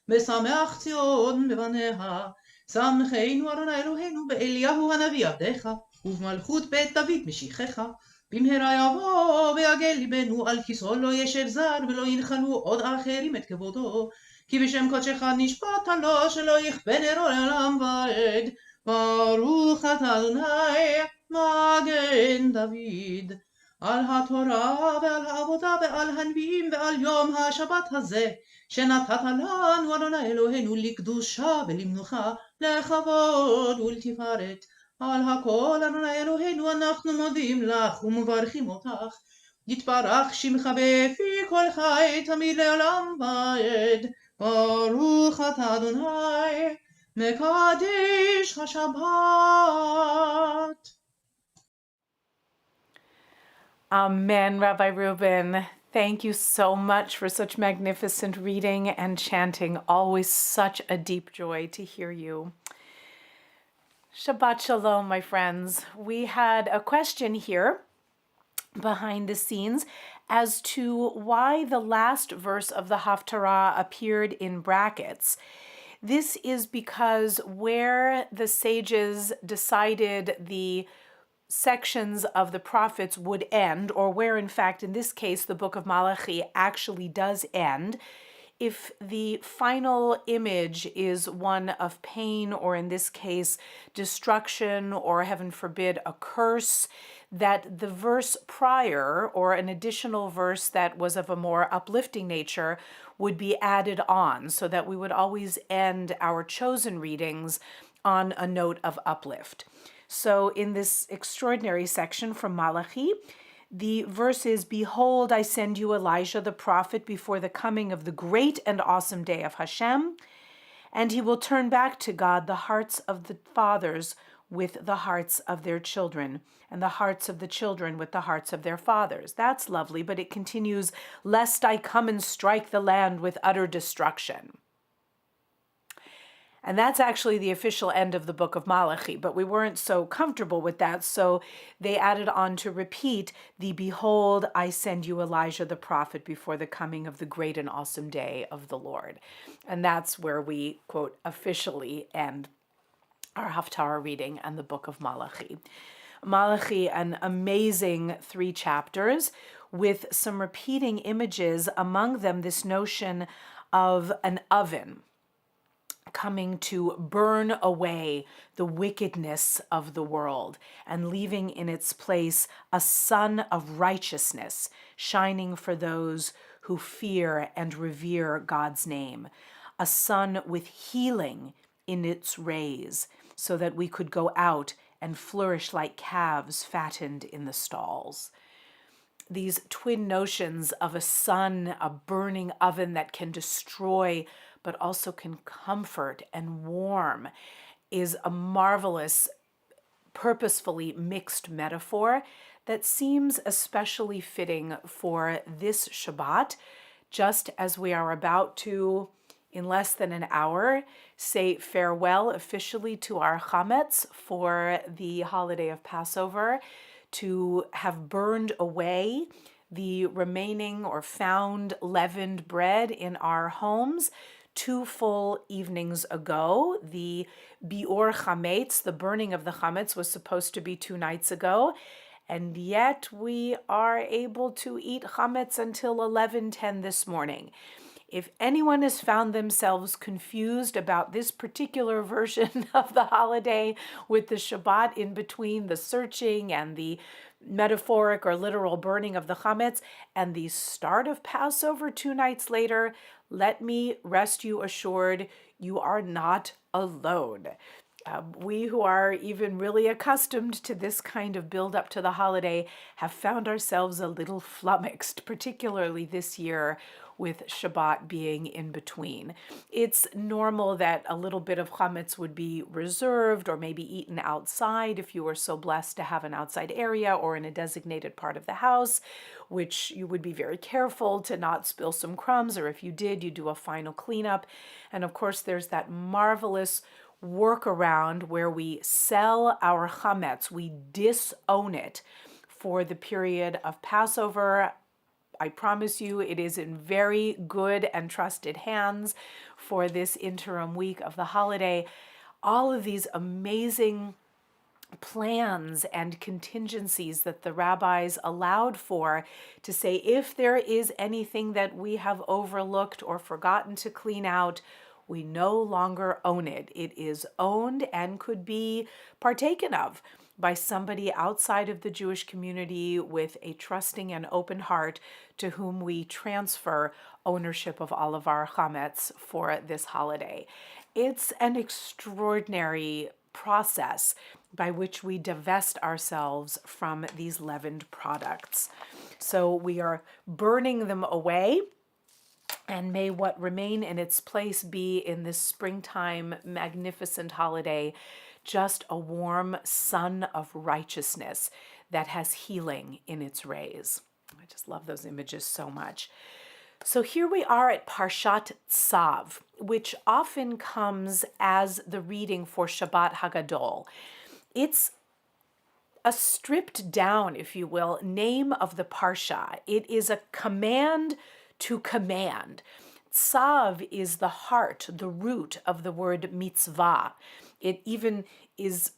משמח ציון בבניה. שמחנו אדוני אלוהינו באליהו הנביא עבדך, ובמלכות בית דוד משיחך. במהרה יבוא ויגל ליבנו, על כיסאו לא ישב זר, ולא ינחלו עוד אחרים את כבודו. כי בשם קודשך נשבעת לו, שלא יכבה נרו לעולם ועד. ברוך אתה אדוני מגן דוד. על התורה ועל העבודה ועל הנביאים ועל יום השבת הזה, שנתת לנו אדוני אלוהינו לקדושה ולמנוחה, לכבוד ולתפארת. על הכל אדוני אלוהינו אנחנו מודים לך ומברכים אותך. יתברך שמך בפי כל חי תמיד לעולם ועד. ברוך אתה אדוני מקדש השבת. Amen, Rabbi Reuben. Thank you so much for such magnificent reading and chanting. Always such a deep joy to hear you. Shabbat Shalom, my friends. We had a question here behind the scenes as to why the last verse of the Haftarah appeared in brackets. This is because where the sages decided the sections of the prophets would end, or where in fact in this case the book of Malachi actually does end, if the final image is one of pain, or in this case destruction, or heaven forbid a curse, that the verse prior, or an additional verse that was of a more uplifting nature, would be added on, so that we would always end our chosen readings on a note of uplift. So in this extraordinary section from Malachi, the verse is, "Behold, I send you Elijah the prophet before the coming of the great and awesome day of Hashem, and he will turn back to God the hearts of the fathers with the hearts of their children, and the hearts of the children with the hearts of their fathers." That's lovely, but it continues, "Lest I come and strike the land with utter destruction." And that's actually the official end of the book of Malachi, but we weren't so comfortable with that, so they added on to repeat the "Behold, I send you Elijah the prophet before the coming of the great and awesome day of the Lord." And that's where we, quote, officially end our Haftarah reading and the book of Malachi. Malachi, an amazing 3 chapters with some repeating images, among them this notion of an oven coming to burn away the wickedness of the world and leaving in its place a sun of righteousness shining for those who fear and revere God's name, a sun with healing in its rays, so that we could go out and flourish like calves fattened in the stalls. These twin notions of a sun, a burning oven that can destroy but also can comfort and warm, is a marvelous, purposefully mixed metaphor that seems especially fitting for this Shabbat, just as we are about to, in less than an hour, say farewell officially to our chametz for the holiday of Passover, to have burned away the remaining or found leavened bread in our homes 2 full evenings ago. The biur chametz, the burning of the chametz, was supposed to be 2 nights ago, and yet we are able to eat chametz until 11:10 this morning. If anyone has found themselves confused about this particular version of the holiday with the Shabbat in between the searching and the metaphoric or literal burning of the chametz and the start of Passover 2 nights later, let me rest you assured, you are not alone. We who are even really accustomed to this kind of build up to the holiday have found ourselves a little flummoxed, particularly this year with Shabbat being in between. It's normal that a little bit of chametz would be reserved or maybe eaten outside if you were so blessed to have an outside area or in a designated part of the house, which you would be very careful to not spill some crumbs, or if you did, you do a final cleanup. And of course, there's that marvelous workaround where we sell our chametz, we disown it for the period of Passover. I promise you it is in very good and trusted hands for this interim week of the holiday. All of these amazing plans and contingencies that the rabbis allowed for to say, if there is anything that we have overlooked or forgotten to clean out, we no longer own it. It is owned and could be partaken of by somebody outside of the Jewish community with a trusting and open heart to whom we transfer ownership of all of our chametz for this holiday. It's an extraordinary process by which we divest ourselves from these leavened products. So we are burning them away, and may what remain in its place be in this springtime magnificent holiday just a warm sun of righteousness that has healing in its rays. I just love those images so much. So here we are at Parshat Tzav, which often comes as the reading for Shabbat Hagadol. It's a stripped down, if you will, name of the Parsha. It is a command to command. Tzav is the heart, the root of the word mitzvah. It even is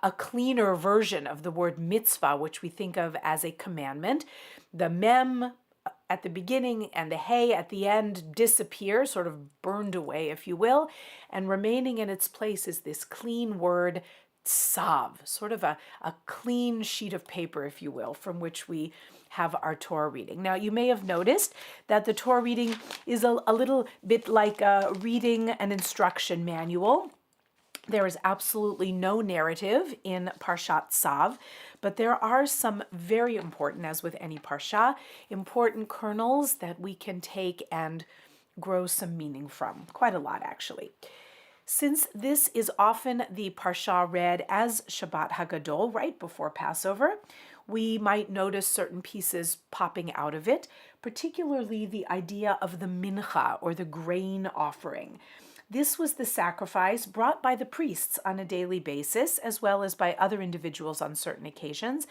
a cleaner version of the word mitzvah, which we think of as a commandment. The mem at the beginning and the hey at the end disappear, sort of burned away, if you will, and remaining in its place is this clean word tzav, sort of a clean sheet of paper, if you will, from which we have our Torah reading. Now, you may have noticed that the Torah reading is a little bit like reading an instruction manual. There is absolutely no narrative in Parshat Tzav, but there are some very important, as with any Parsha, important kernels that we can take and grow some meaning from. Quite a lot, actually. Since this is often the Parsha read as Shabbat Hagadol, right before Passover, we might notice certain pieces popping out of it, particularly the idea of the mincha, or the grain offering. This was the sacrifice brought by the priests on a daily basis, as well as by other individuals on certain occasions.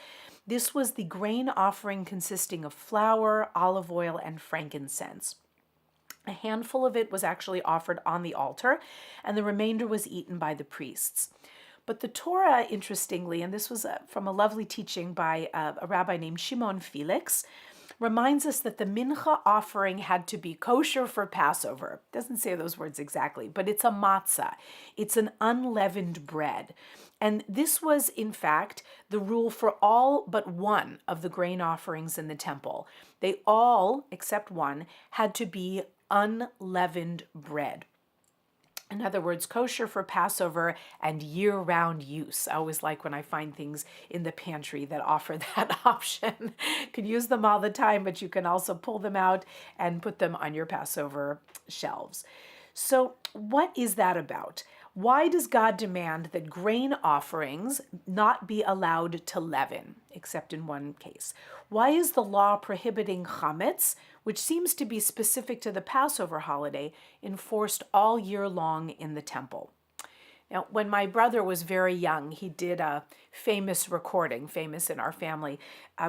This was the grain offering consisting of flour, olive oil, and frankincense. A handful of it was actually offered on the altar, and the remainder was eaten by the priests. But the Torah, interestingly, and this was from a lovely teaching by a rabbi named Shimon Felix, reminds us that the mincha offering had to be kosher for Passover. It doesn't say those words exactly, but it's a matzah. It's an unleavened bread. And this was, in fact, the rule for all but one of the grain offerings in the temple. They all, except one, had to be unleavened bread. In other words, kosher for Passover and year-round use. I always like when I find things in the pantry that offer that option. You can use them all the time, but you can also pull them out and put them on your Passover shelves. So what is that about? Why does God demand that grain offerings not be allowed to leaven, except in one case? Why is the law prohibiting chametz, which seems to be specific to the Passover holiday, enforced all year long in the temple? Now, when my brother was very young, he did a famous recording, famous in our family,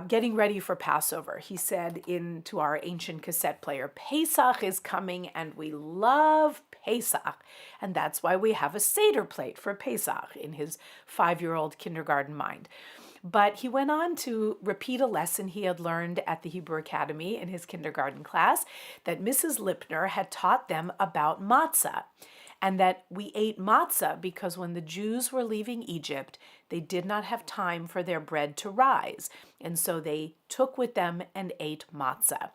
getting ready for Passover. He said into our ancient cassette player, Pesach is coming and we love Pesach. And that's why we have a Seder plate for Pesach in his 5-year-old kindergarten mind. But he went on to repeat a lesson he had learned at the Hebrew Academy in his kindergarten class that Mrs. Lipner had taught them about matzah. And that we ate matzah because when the Jews were leaving Egypt, they did not have time for their bread to rise. And so they took with them and ate matzah.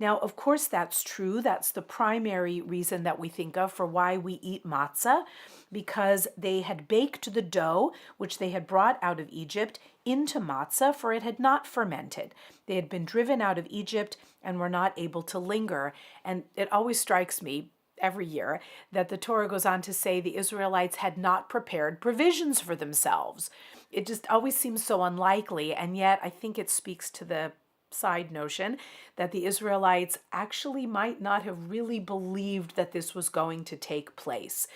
Now, of course, that's true. That's the primary reason that we think of for why we eat matzah, because they had baked the dough, which they had brought out of Egypt, into matzah, for it had not fermented. They had been driven out of Egypt and were not able to linger. And it always strikes me every year that the Torah goes on to say the Israelites had not prepared provisions for themselves. It just always seems so unlikely, and yet I think it speaks to the side notion that the Israelites actually might not have really believed that this was going to take place,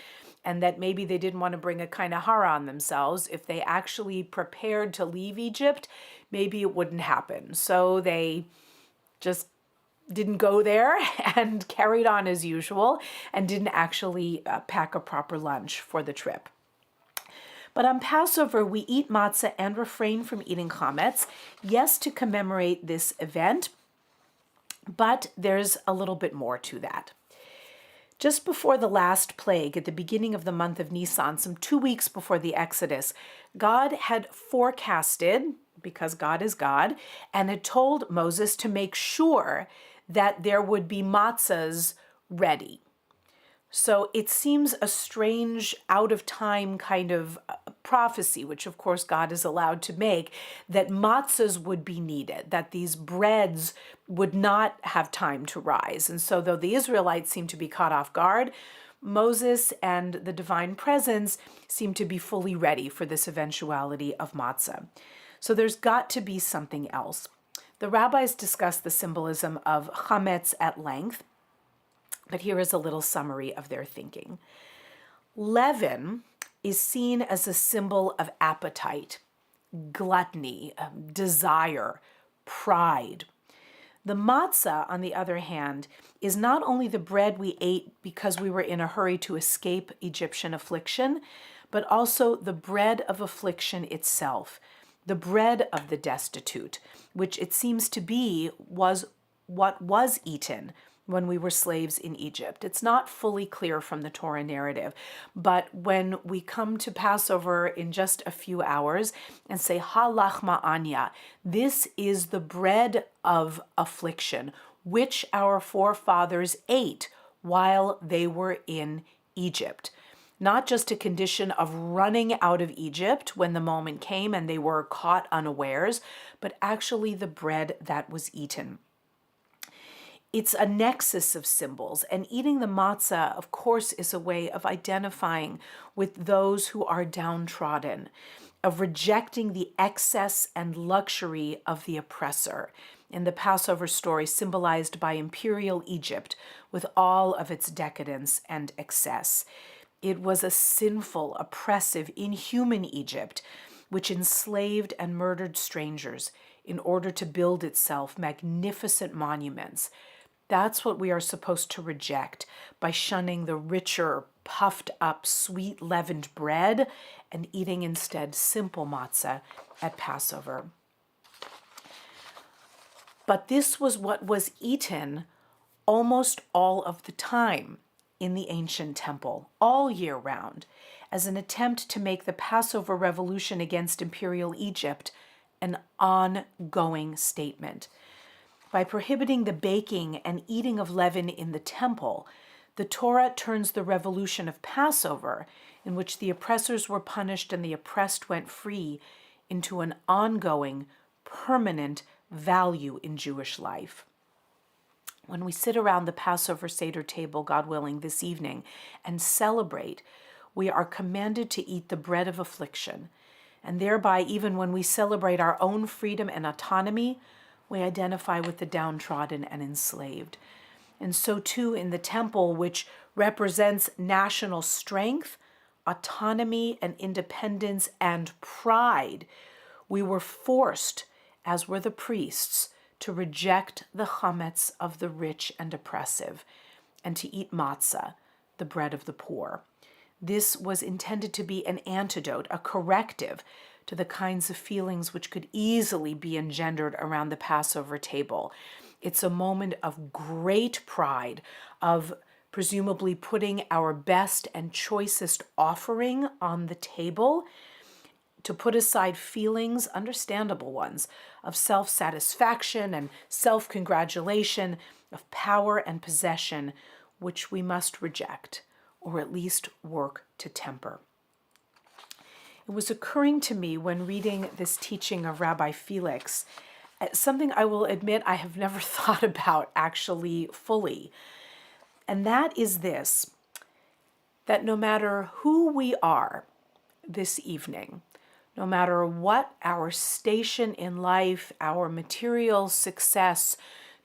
and that maybe they didn't want to bring a kind of hara on themselves. If they actually prepared to leave Egypt, maybe it wouldn't happen. So they just didn't go there and carried on as usual and didn't actually pack a proper lunch for the trip. But on Passover, we eat matzah and refrain from eating chametz, yes, to commemorate this event, but there's a little bit more to that. Just before the last plague, at the beginning of the month of Nisan, some 2 weeks before the Exodus, God had forecasted, because God is God, and had told Moses to make sure that there would be matzahs ready. So it seems a strange, out of time kind of prophecy, which of course God is allowed to make, that matzahs would be needed, that these breads would not have time to rise. And so, though the Israelites seem to be caught off guard, Moses and the divine presence seem to be fully ready for this eventuality of matzah. So there's got to be something else. The rabbis discuss the symbolism of chametz at length, but here is a little summary of their thinking. Leaven is seen as a symbol of appetite, gluttony, desire, pride. The matzah, on the other hand, is not only the bread we ate because we were in a hurry to escape Egyptian affliction, but also the bread of affliction itself, the bread of the destitute, which it seems to be was what was eaten when we were slaves in Egypt. It's not fully clear from the Torah narrative, but when we come to Passover in just a few hours and say, halachma anya, this is the bread of affliction, which our forefathers ate while they were in Egypt. Not just a condition of running out of Egypt when the moment came and they were caught unawares, but actually the bread that was eaten. It's a nexus of symbols, and eating the matzah, of course, is a way of identifying with those who are downtrodden, of rejecting the excess and luxury of the oppressor. In the Passover story, symbolized by imperial Egypt with all of its decadence and excess. It was a sinful, oppressive, inhuman Egypt which enslaved and murdered strangers in order to build itself magnificent monuments. That's what we are supposed to reject by shunning the richer, puffed up, sweet leavened bread and eating instead simple matzah at Passover. But this was what was eaten almost all of the time in the ancient temple, all year round, as an attempt to make the Passover revolution against imperial Egypt an ongoing statement. By prohibiting the baking and eating of leaven in the temple, the Torah turns the revolution of Passover, in which the oppressors were punished and the oppressed went free, into an ongoing, permanent value in Jewish life. When we sit around the Passover Seder table, God willing, this evening, and celebrate, we are commanded to eat the bread of affliction. And thereby, even when we celebrate our own freedom and autonomy, we identify with the downtrodden and enslaved. And so too in the temple, which represents national strength, autonomy and independence and pride, we were forced, as were the priests, to reject the chametz of the rich and oppressive, and to eat matzah, the bread of the poor. This was intended to be an antidote, a corrective to the kinds of feelings which could easily be engendered around the Passover table. It's a moment of great pride, of presumably putting our best and choicest offering on the table, to put aside feelings, understandable ones, of self-satisfaction and self-congratulation, of power and possession, which we must reject, or at least work to temper. It was occurring to me when reading this teaching of Rabbi Felix, something I will admit I have never thought about actually fully. And that is this, that no matter who we are this evening, no matter what our station in life, our material success,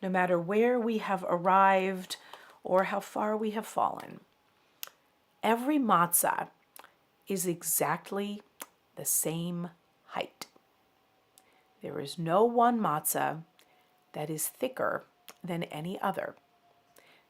no matter where we have arrived or how far we have fallen, every matzah is exactly the same height. There is no one matzah that is thicker than any other.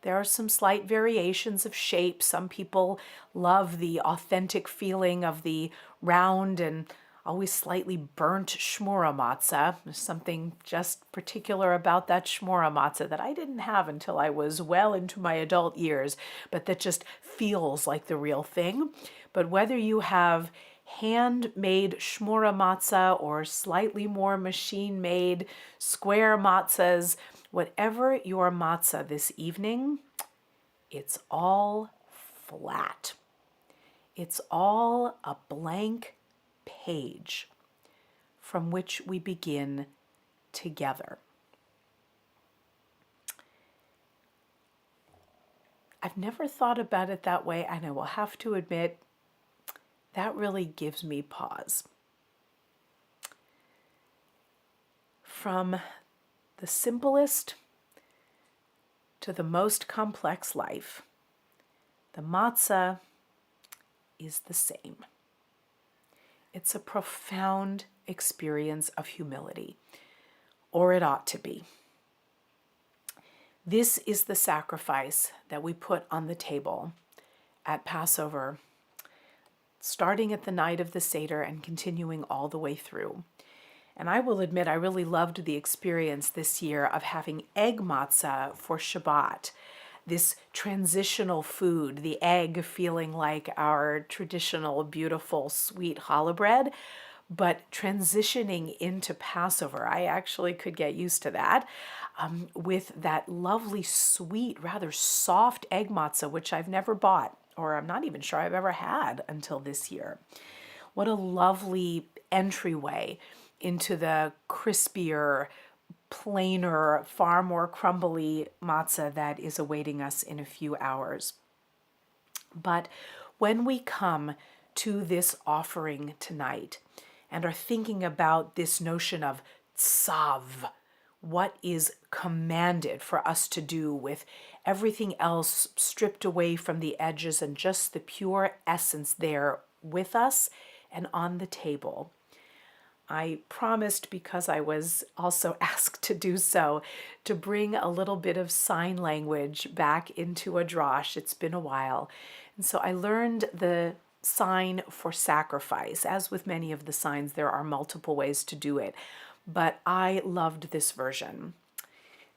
There are some slight variations of shape. Some people love the authentic feeling of the round and always slightly burnt shmura matzah. There's something just particular about that shmura matzah that I didn't have until I was well into my adult years, but that just feels like the real thing. But whether you have handmade shmura matzah or slightly more machine-made square matzahs, whatever your matzah this evening, it's all flat. It's all a blank page from which we begin together. I've never thought about it that way, and I will have to admit, that really gives me pause. From the simplest to the most complex life, the matzah is the same. It's a profound experience of humility, or it ought to be. This is the sacrifice that we put on the table at Passover, starting at the night of the Seder and continuing all the way through. And I will admit, I really loved the experience this year of having egg matzah for Shabbat, this transitional food, the egg feeling like our traditional, beautiful, sweet challah bread, but transitioning into Passover. I actually could get used to that, with that lovely, sweet, rather soft egg matzah, which I've never bought, or I'm not even sure I've ever had until this year. What a lovely entryway into the crispier, plainer, far more crumbly matzah that is awaiting us in a few hours. But when we come to this offering tonight and are thinking about this notion of tzav, what is commanded for us to do with everything else stripped away from the edges and just the pure essence there with us and on the table, I promised, because I was also asked to do so, to bring a little bit of sign language back into a drash. It's been a while. And so I learned the sign for sacrifice. As with many of the signs, there are multiple ways to do it. But I loved this version.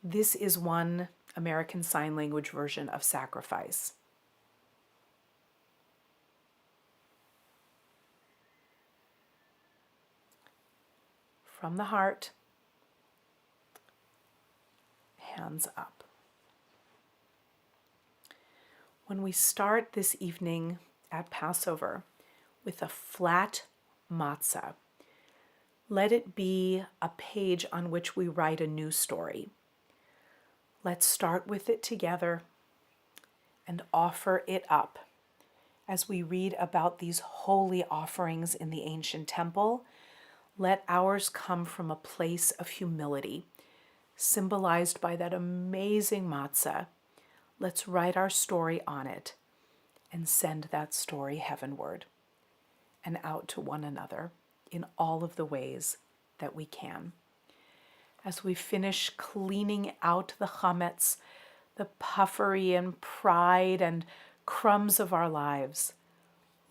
This is one American Sign Language version of sacrifice. From the heart, hands up. When we start this evening at Passover with a flat matzah, let it be a page on which we write a new story. Let's start with it together and offer it up. As we read about these holy offerings in the ancient temple, let ours come from a place of humility, symbolized by that amazing matzah. Let's write our story on it and send that story heavenward and out to one another in all of the ways that we can. As we finish cleaning out the chametz, the puffery and pride and crumbs of our lives,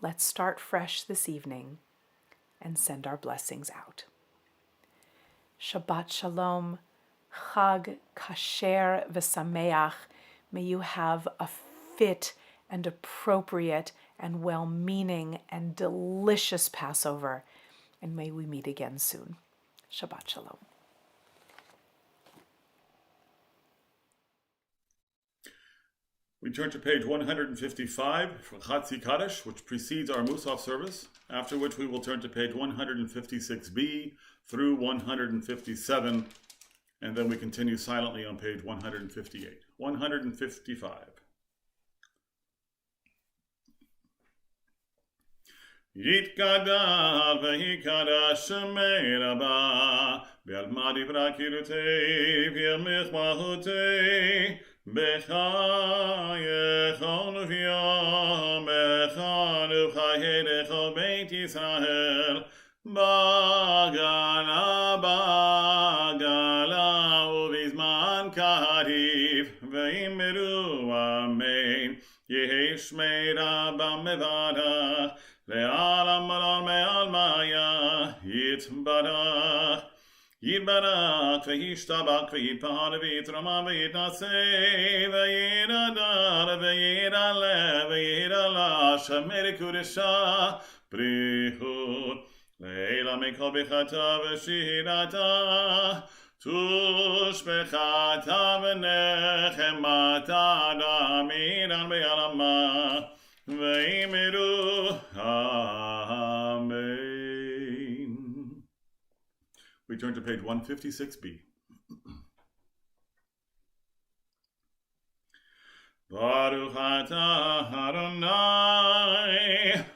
let's start fresh this evening and send our blessings out. Shabbat Shalom, Chag Kasher V'Sameach. May you have a fit and appropriate and well-meaning and delicious Passover, and may we meet again soon. Shabbat Shalom. We turn to page 155 for Chatzi Kaddish, which precedes our Musaf service, after which we will turn to page 156b through 157, and then we continue silently on page 158. 155. Yitkadal v'hikadash shemei rabba Be'al madivra kirutei Be'al mechmahutei B'chayechon v'yom B'chan u'chayedechol Beit Yisrael Bagala Ubizman Kariv V'immeru Amen Yehi Shmei Rabba Mevada Le'alam Malon Me'al Maya יתברך. יתברך וישתבח ויתפאר ויתרומם ויתנשא וירדר וירעלה וירעלה שמר קודשה בריאות לעילא מכל ברכתה ושירתה תושבחתה ונחמתה דמירן ביעלמה ואמרו אמן. We turn to page 156b. Baruch atah Adonai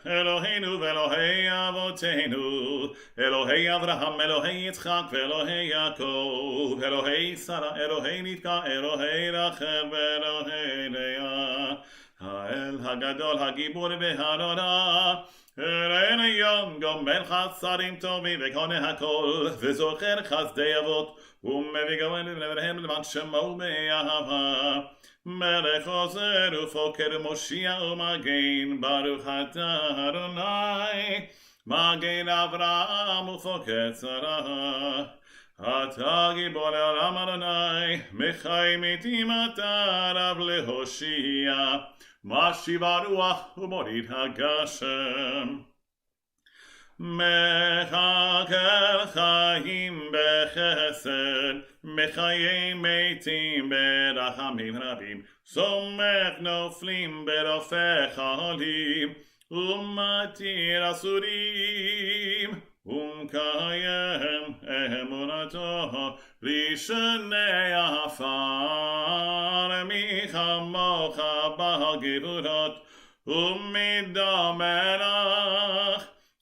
Eloheinu ve'Elohei Avotenu Elohei Avraham, Elohei Yitzchak ve'Elohei Yaakov Elohei Sarah, Elohei Rivka, Elohei Rachel ve'Elohei Leah Ha'el Hagadol Hagibur ve'Hadonah אל היום גומל חסדים טובים וקונה הכל וזוכר חסדי אבות ומביא גאון לבניהם למען שמו באהבה מלך עוזר ופוקר מושיע ומגן ברוך אתה אדוני מגן אברהם ופוקר שרה אתה גיבור לעולם אדוני מחי מתים אתה רב להושיע משיב הרוח ומוריד הגשם מחכה חיים בחסד מחיי מתים ברחמים רבים סומך נופלים ברופא חולים ומתיר אסורים ומקיים אמונתו ראשוני עפר מי כמוך בגבורות ומידה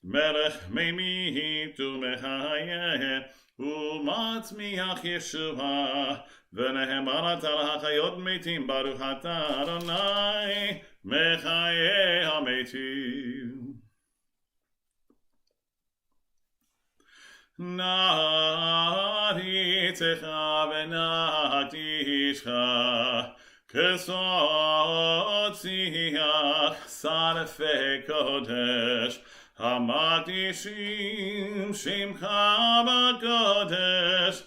מלך ממית ומחיה ומצמיח ישועה ונאמרת על החיות מתים ברוך אתה אדוני מחיי המתים. נעריצך ונעתישך כסוד שיח שרפי קודש המקדישים שמך בקודש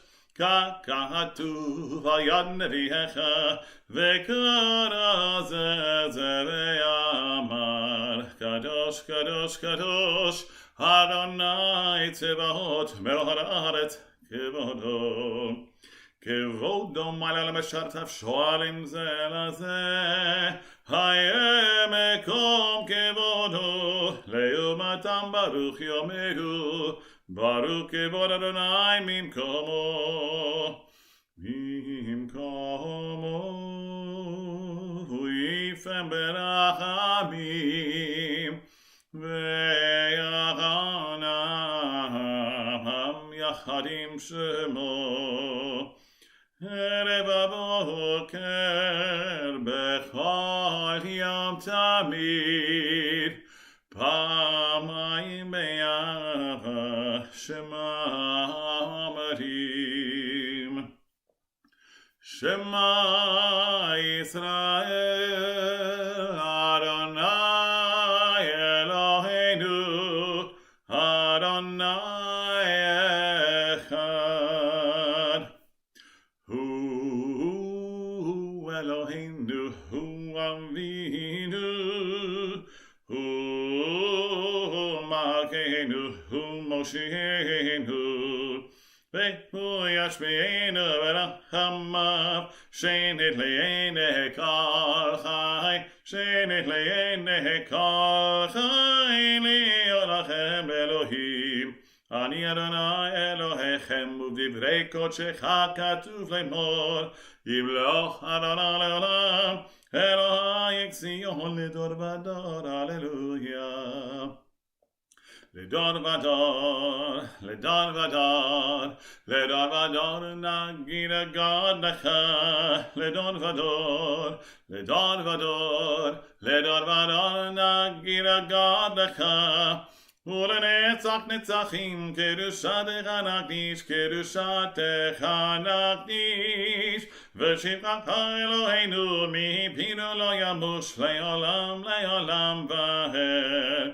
ככתוב על יד נביאך וקרא זה ואמר קדוש קדוש קדוש אדוני צבאות מלך הארץ כבודו כבודו מעלה למשרתיו שואלים זה לזה היה מקום כבודו לעומתם ברוך יאמרו ברוך כבוד אדוני ממקומו הוא יפעם ברחמים ויחנם יחד עם שמו ערב הבוקר בכל יום תמיד פעמיים ביחד שמע אמרים שמע ישראל אדוני אלוהינו אדוני אחד הוא אלוהינו הוא אבינו הוא מלכנו הוא מושיענו והוא ישביענו ברחמיו שנתליינה כל חי שנתליינה כל חי להיות לכם אלוהים אני אדוני אלוהיכם ובדברי קודשך כתוב לאמור ימלוך אדוני לעולם אלוהי ציון לדור ודור הללויה לדור ודור, לדור ודור, לדור ודור נגיד הגוד לך, לדור ודור, לדור ודור, לדור ודור נגיד הגוד לך, ולנצח נצחים קדושתך נקדיש, קדושתך נקדיש, ושבחך אלוהינו מפינו לא ימוש לעולם לעולם ועד.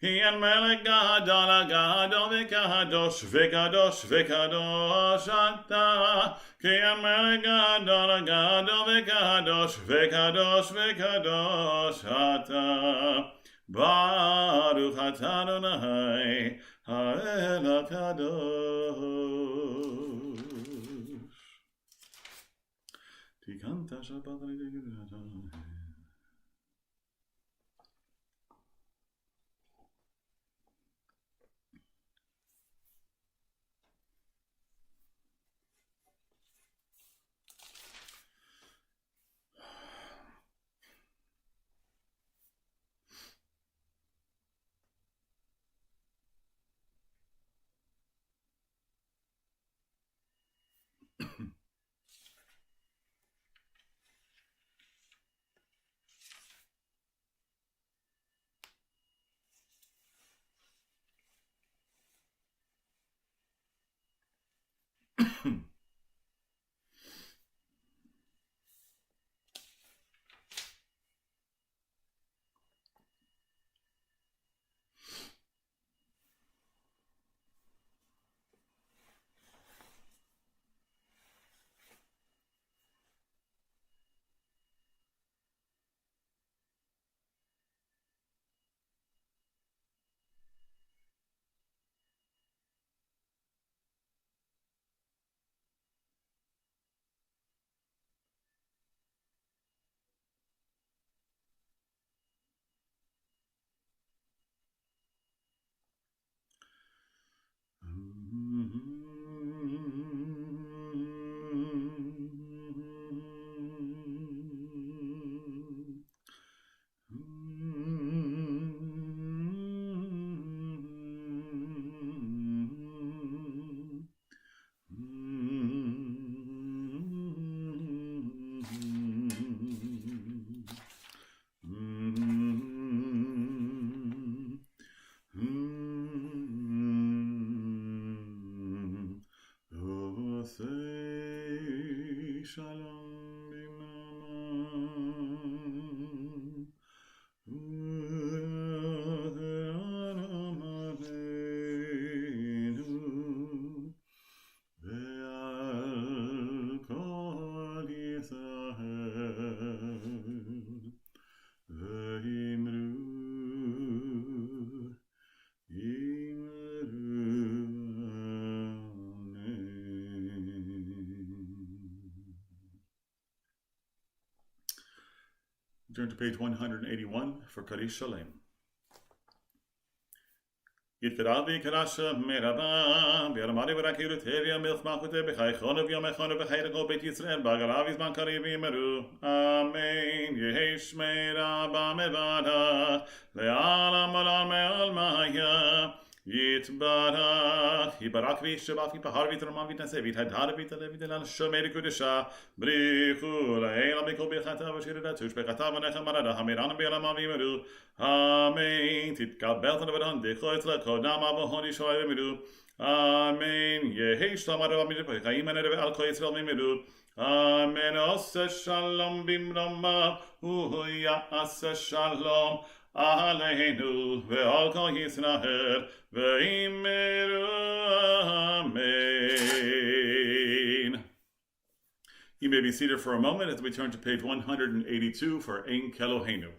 Ki en melech gadol gadol v'kadosh v'kadosh v'kadosh ata. Ki en melech gadol gadol v'kadosh v'kadosh v'kadosh ata. Baruch atah Adonai ha'el hakadosh. Tikanta Shabbat Shalom b'namam u'adam Avinu ve'al kol Yisrael ve'imru Turn to page 181 for Kaddish Shalem. Yitkaravi Karasha Meraba, Biaramari Barakiru Tevia Milch Makute, Bechaichon of Yomechon of Bechairako Bet Yisrael, Bagaravis Bankarivi Meru. Amen. Yehesh Meraba Mevada, Leala Malan Meal Maya. Yitbarach, Yibarach Vishabach, Yipahar Vitraman Vitnasevit, Hadar Vitalevit, and Shomer Kudisha, Brichu, Laela Mikol Bechata, Vashirata, Tushbekata, Vanecha Marada, Hamiran Belamavi Meru, Amen. Titka Beltan of Adan, Dechoitla, Kodama, Bohoni Shoy Meru, Amen. Yehesh Tamara Midipa, Kaiman of Alcoisel Meru, Amen. Osa Shalom Bimrama, Uya Asa Shalom. Aleinu ve'al kol Yisrael ve'imeru amen. You may be seated for a moment as we turn to page 182 for Ein Keloheinu.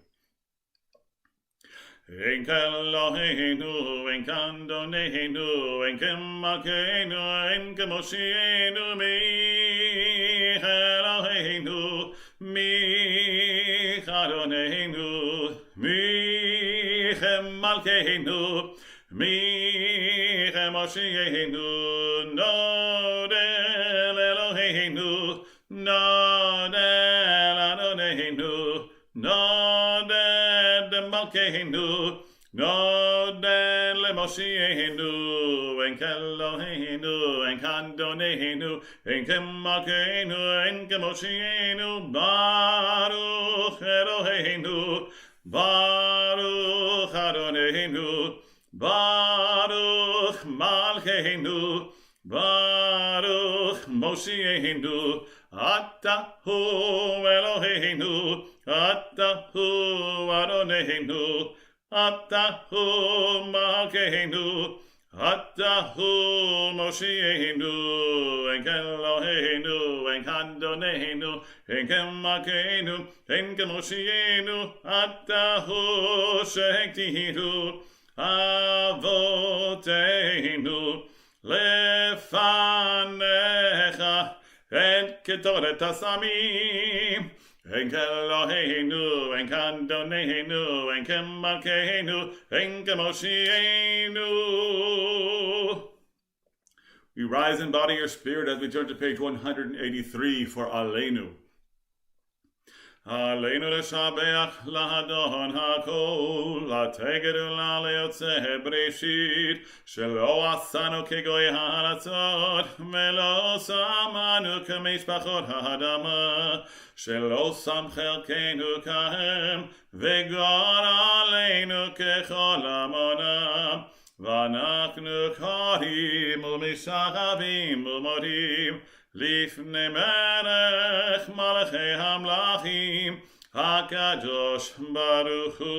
Ein Keloheinu, Ein Kandoneinu, Ein Kemalkeinu, Ein Kemoshienu, Mi Eloheinu, Mi Chadoneinu, Mi Malkeinu, Mi Moshienu, Nodel Eloheinu, Nodel Adoneinu, Nodel Malkeinu, Nodel Moshienu, En Keloheinu, En Kandoneinu, En Kemalkeinu, En Kemoshienu, Baruch Eloheinu, Baruch Adoneinu, Baruch Malkeinu, Baruch Moshienu, Atahu Eloheinu, Atahu Adoneinu, Atahu Malkeinu, Atahu Moshienu, Enkel Eloheinu, Enkel Adonenu, Enkel Malkeinu, Enkel Moshienu, Atahu Shektihu, Avoteinu, Lefanecha, En Ketoret Asamim, Enkel Eloheinu, Enkel Adonenu, Enkel Malkeinu, Enkel Moshienu. We rise in body or spirit as we turn to page 183 for Aleinu. Aleinu l'shabeach l'hadon hakol, l'tegedu l'aleotze breshit, shelo asanu kegoy ha'alatzot, velo samanu k'mishpachot ha'adama, shelo sam chelkenu kahem, v'gor aleinu kechol amonam, v'anachnu karim u'mishavim u'modim, Lifnei melech malachei hamlachim, HaKadosh Baruch Hu,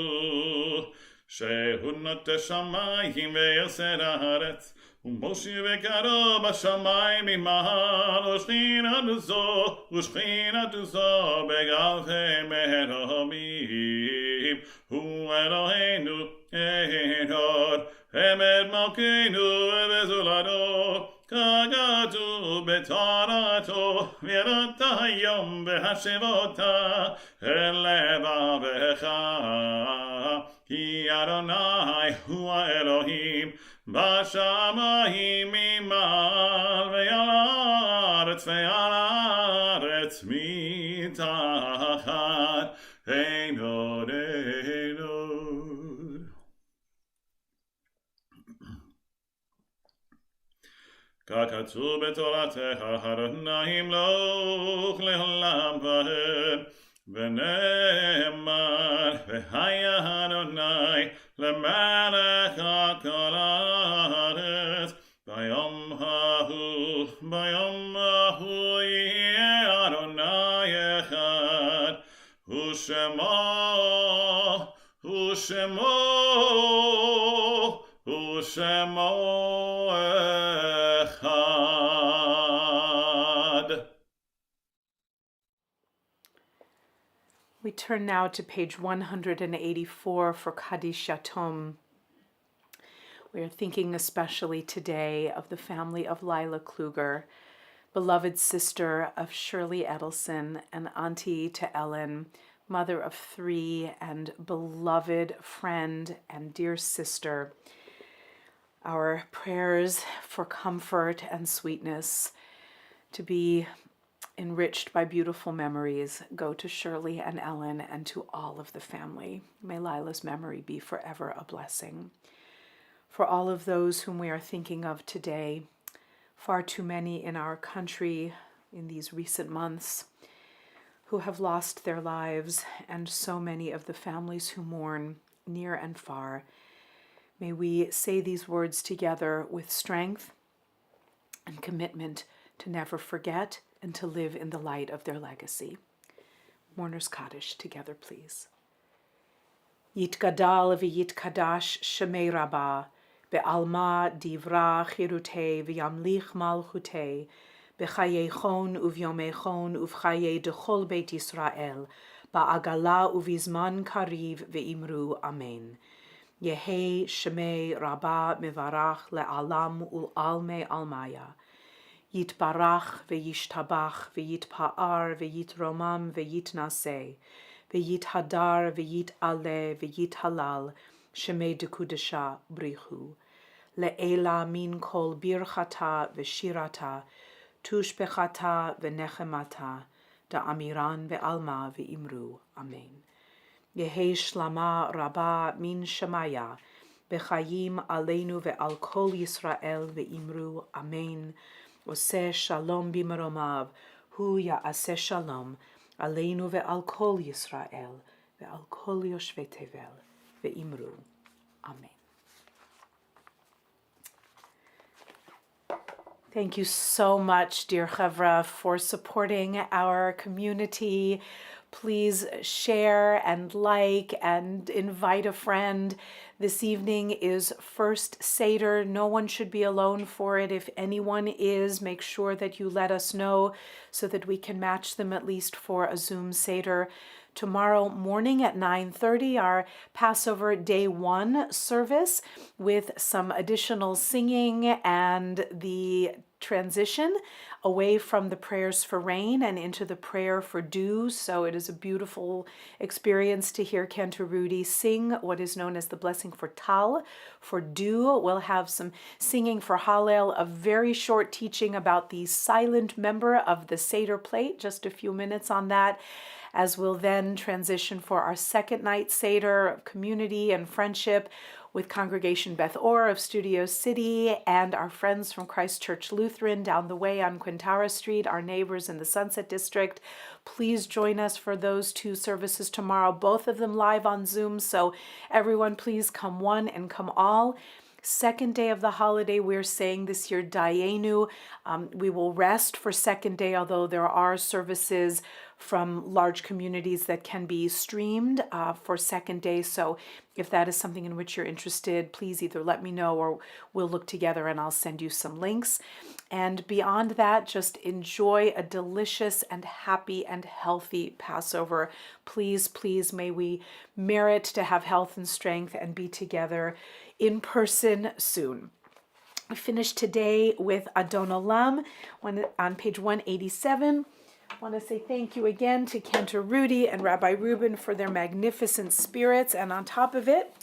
shehu note shamayim ve'yoser haaretz, u'moshi ve'karo b'shamayim imahal, u'shchina tuzo be'galvei meromim, hu Eloheinu echad, emed malkeinu ve'zulado, Kagatu betarato, virata yom behashivota, elevavecha, ki Adonai hu Elohim, bashamayim imal, ve'alaretz mitachat, einod, einod. Kakatsu betoratecha haranahim loch le'olam vahed, v'ne'emar v'haya Adonai le'melech hakol haaretz, bayom hahu yeh Adonai echad, u'shemo We turn now to page 184 for Kaddish Yatom. We are thinking especially today of the family of Lila Kluger, beloved sister of Shirley Edelson and auntie to Ellen, mother of 3 and beloved friend and dear sister. Our prayers for comfort and sweetness, to be enriched by beautiful memories, go to Shirley and Ellen and to all of the family. May Lila's memory be forever a blessing. For all of those whom we are thinking of today, far too many in our country in these recent months who have lost their lives, and so many of the families who mourn near and far, may we say these words together with strength and commitment to never forget and to live in the light of their legacy. Mourners Kaddish together, please. Yitgadal v'yitkadash shemei Rabbah, be'alma divra chirutei v'yamlich malchutei, b'chayeichon uvyomeichon uv'chayei dechol beit Yisrael, ba'agala uvizman kariv ve'imru amen. Yehei shemei Rabbah mevarach le'alam ul'almei almaya. Yitbarach ve'yishtabach ve'yitpa'ar ve'yitromam ve'yitnaseh ve'yithadar ve'yit'aleh ve'yithalal shemei dekudesha brichu le'ela min kol birchata ve'shirata tushbechata ve'nechemata da'amiran ve'alma ve'imru amen. Yehei shlama rabba min shemaya bechayim aleinu ve'al kol Yisrael ve'imru amen. Oseh shalom bimaromav, hu ya'aseh shalom, aleinu ve'al kol Yisrael, ve'al kol yoshvei tevel, ve'imru. Amen. Thank you so much, dear Chavra, for supporting our community, Please share and like and invite a friend. This evening is first Seder. No one should be alone for it. If anyone is, make sure that you let us know so that we can match them at least for a Zoom Seder. Tomorrow morning at 9:30, our Passover Day 1 service with some additional singing and the transition away from the prayers for rain and into the prayer for dew. So it is a beautiful experience to hear Cantor Rudy sing what is known as the blessing for Tal, for dew. We'll have some singing for Hallel, a very short teaching about the silent member of the Seder plate, just a few minutes on that, as we'll then transition for our second night Seder of community and friendship with Congregation Beth Or of Studio City and our friends from Christ Church Lutheran down the way on Quintara Street, our neighbors in the Sunset District. Please join us for those two services tomorrow, both of them live on Zoom. So everyone, please come one and come all. Second day of the holiday, we're saying this year, Dayenu. We will rest for second day, although there are services from large communities that can be streamed for second day. So if that is something in which you're interested, please either let me know or we'll look together and I'll send you some links. And beyond that, just enjoy a delicious and happy and healthy Passover. Please, please, may we merit to have health and strength and be together in person soon. I finished today with Adon Olam on page 187. I want to say thank you again to Cantor Rudy and Rabbi Reuben for their magnificent spirits. And on top of it,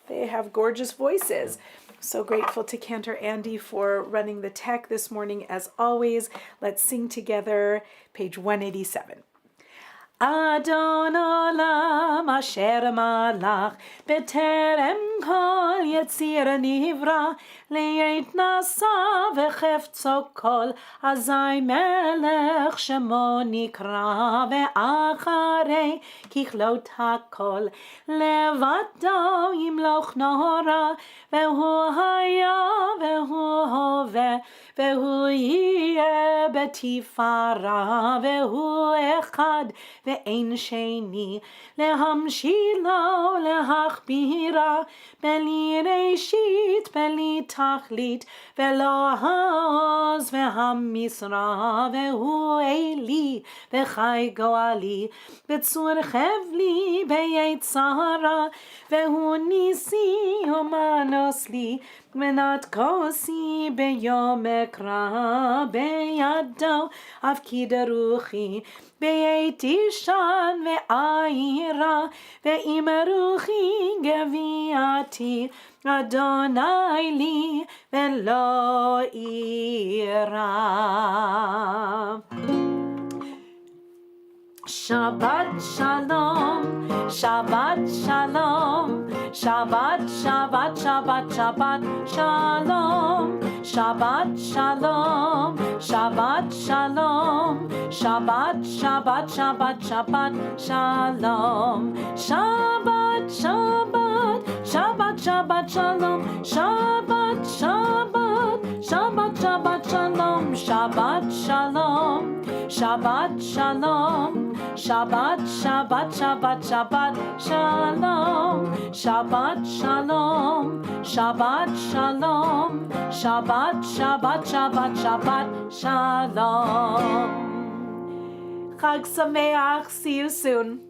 they have gorgeous voices. So grateful to Cantor Andy for running the tech this morning as always. Let's sing together, page 187. Adon Olam asher malach b'terem kol yetzir nivra leit nasa v'chefzo kol azay melech shemo nikra ve'acharei kichlot hakol levado yimloch nora ve'hu haya ve'hu hove ve'hu yeh betifara ve'hu echad ואין שני להמשילו להכבירה בלי ראשית בלי תכלית ולא העוז והמשרה והוא אלי וחי גואלי בצור חבלי ביצרה והוא ניסי ומנוס לי מנת כוסי ביום אקרא בידו אבקיד רוחי בעת אישן ועירה ואם רוחי גביעתי אדוני לי ולא אירא. Shabbat shalom, Shabbat shalom, Shabbat, Shabbat, Shabbat, Shabbat shalom, Shabbat shalom, Shabbat shalom, Shabbat, Shabbat, Shabbat, Shabbat shalom, Shabbat, Shabbat, Shabbat, Shabbat shalom, Shabbat, Shabbat, Shabbat, Shabbat shalom, Shabbat shalom, Shabbat shalom, Shabbat, Shabbat, Shabbat, Shabbat shalom, Shabbat shalom, Shabbat shalom, Shabbat, Shabbat, Shabbat, Shabbat shalom. Chag Sameach, see you soon.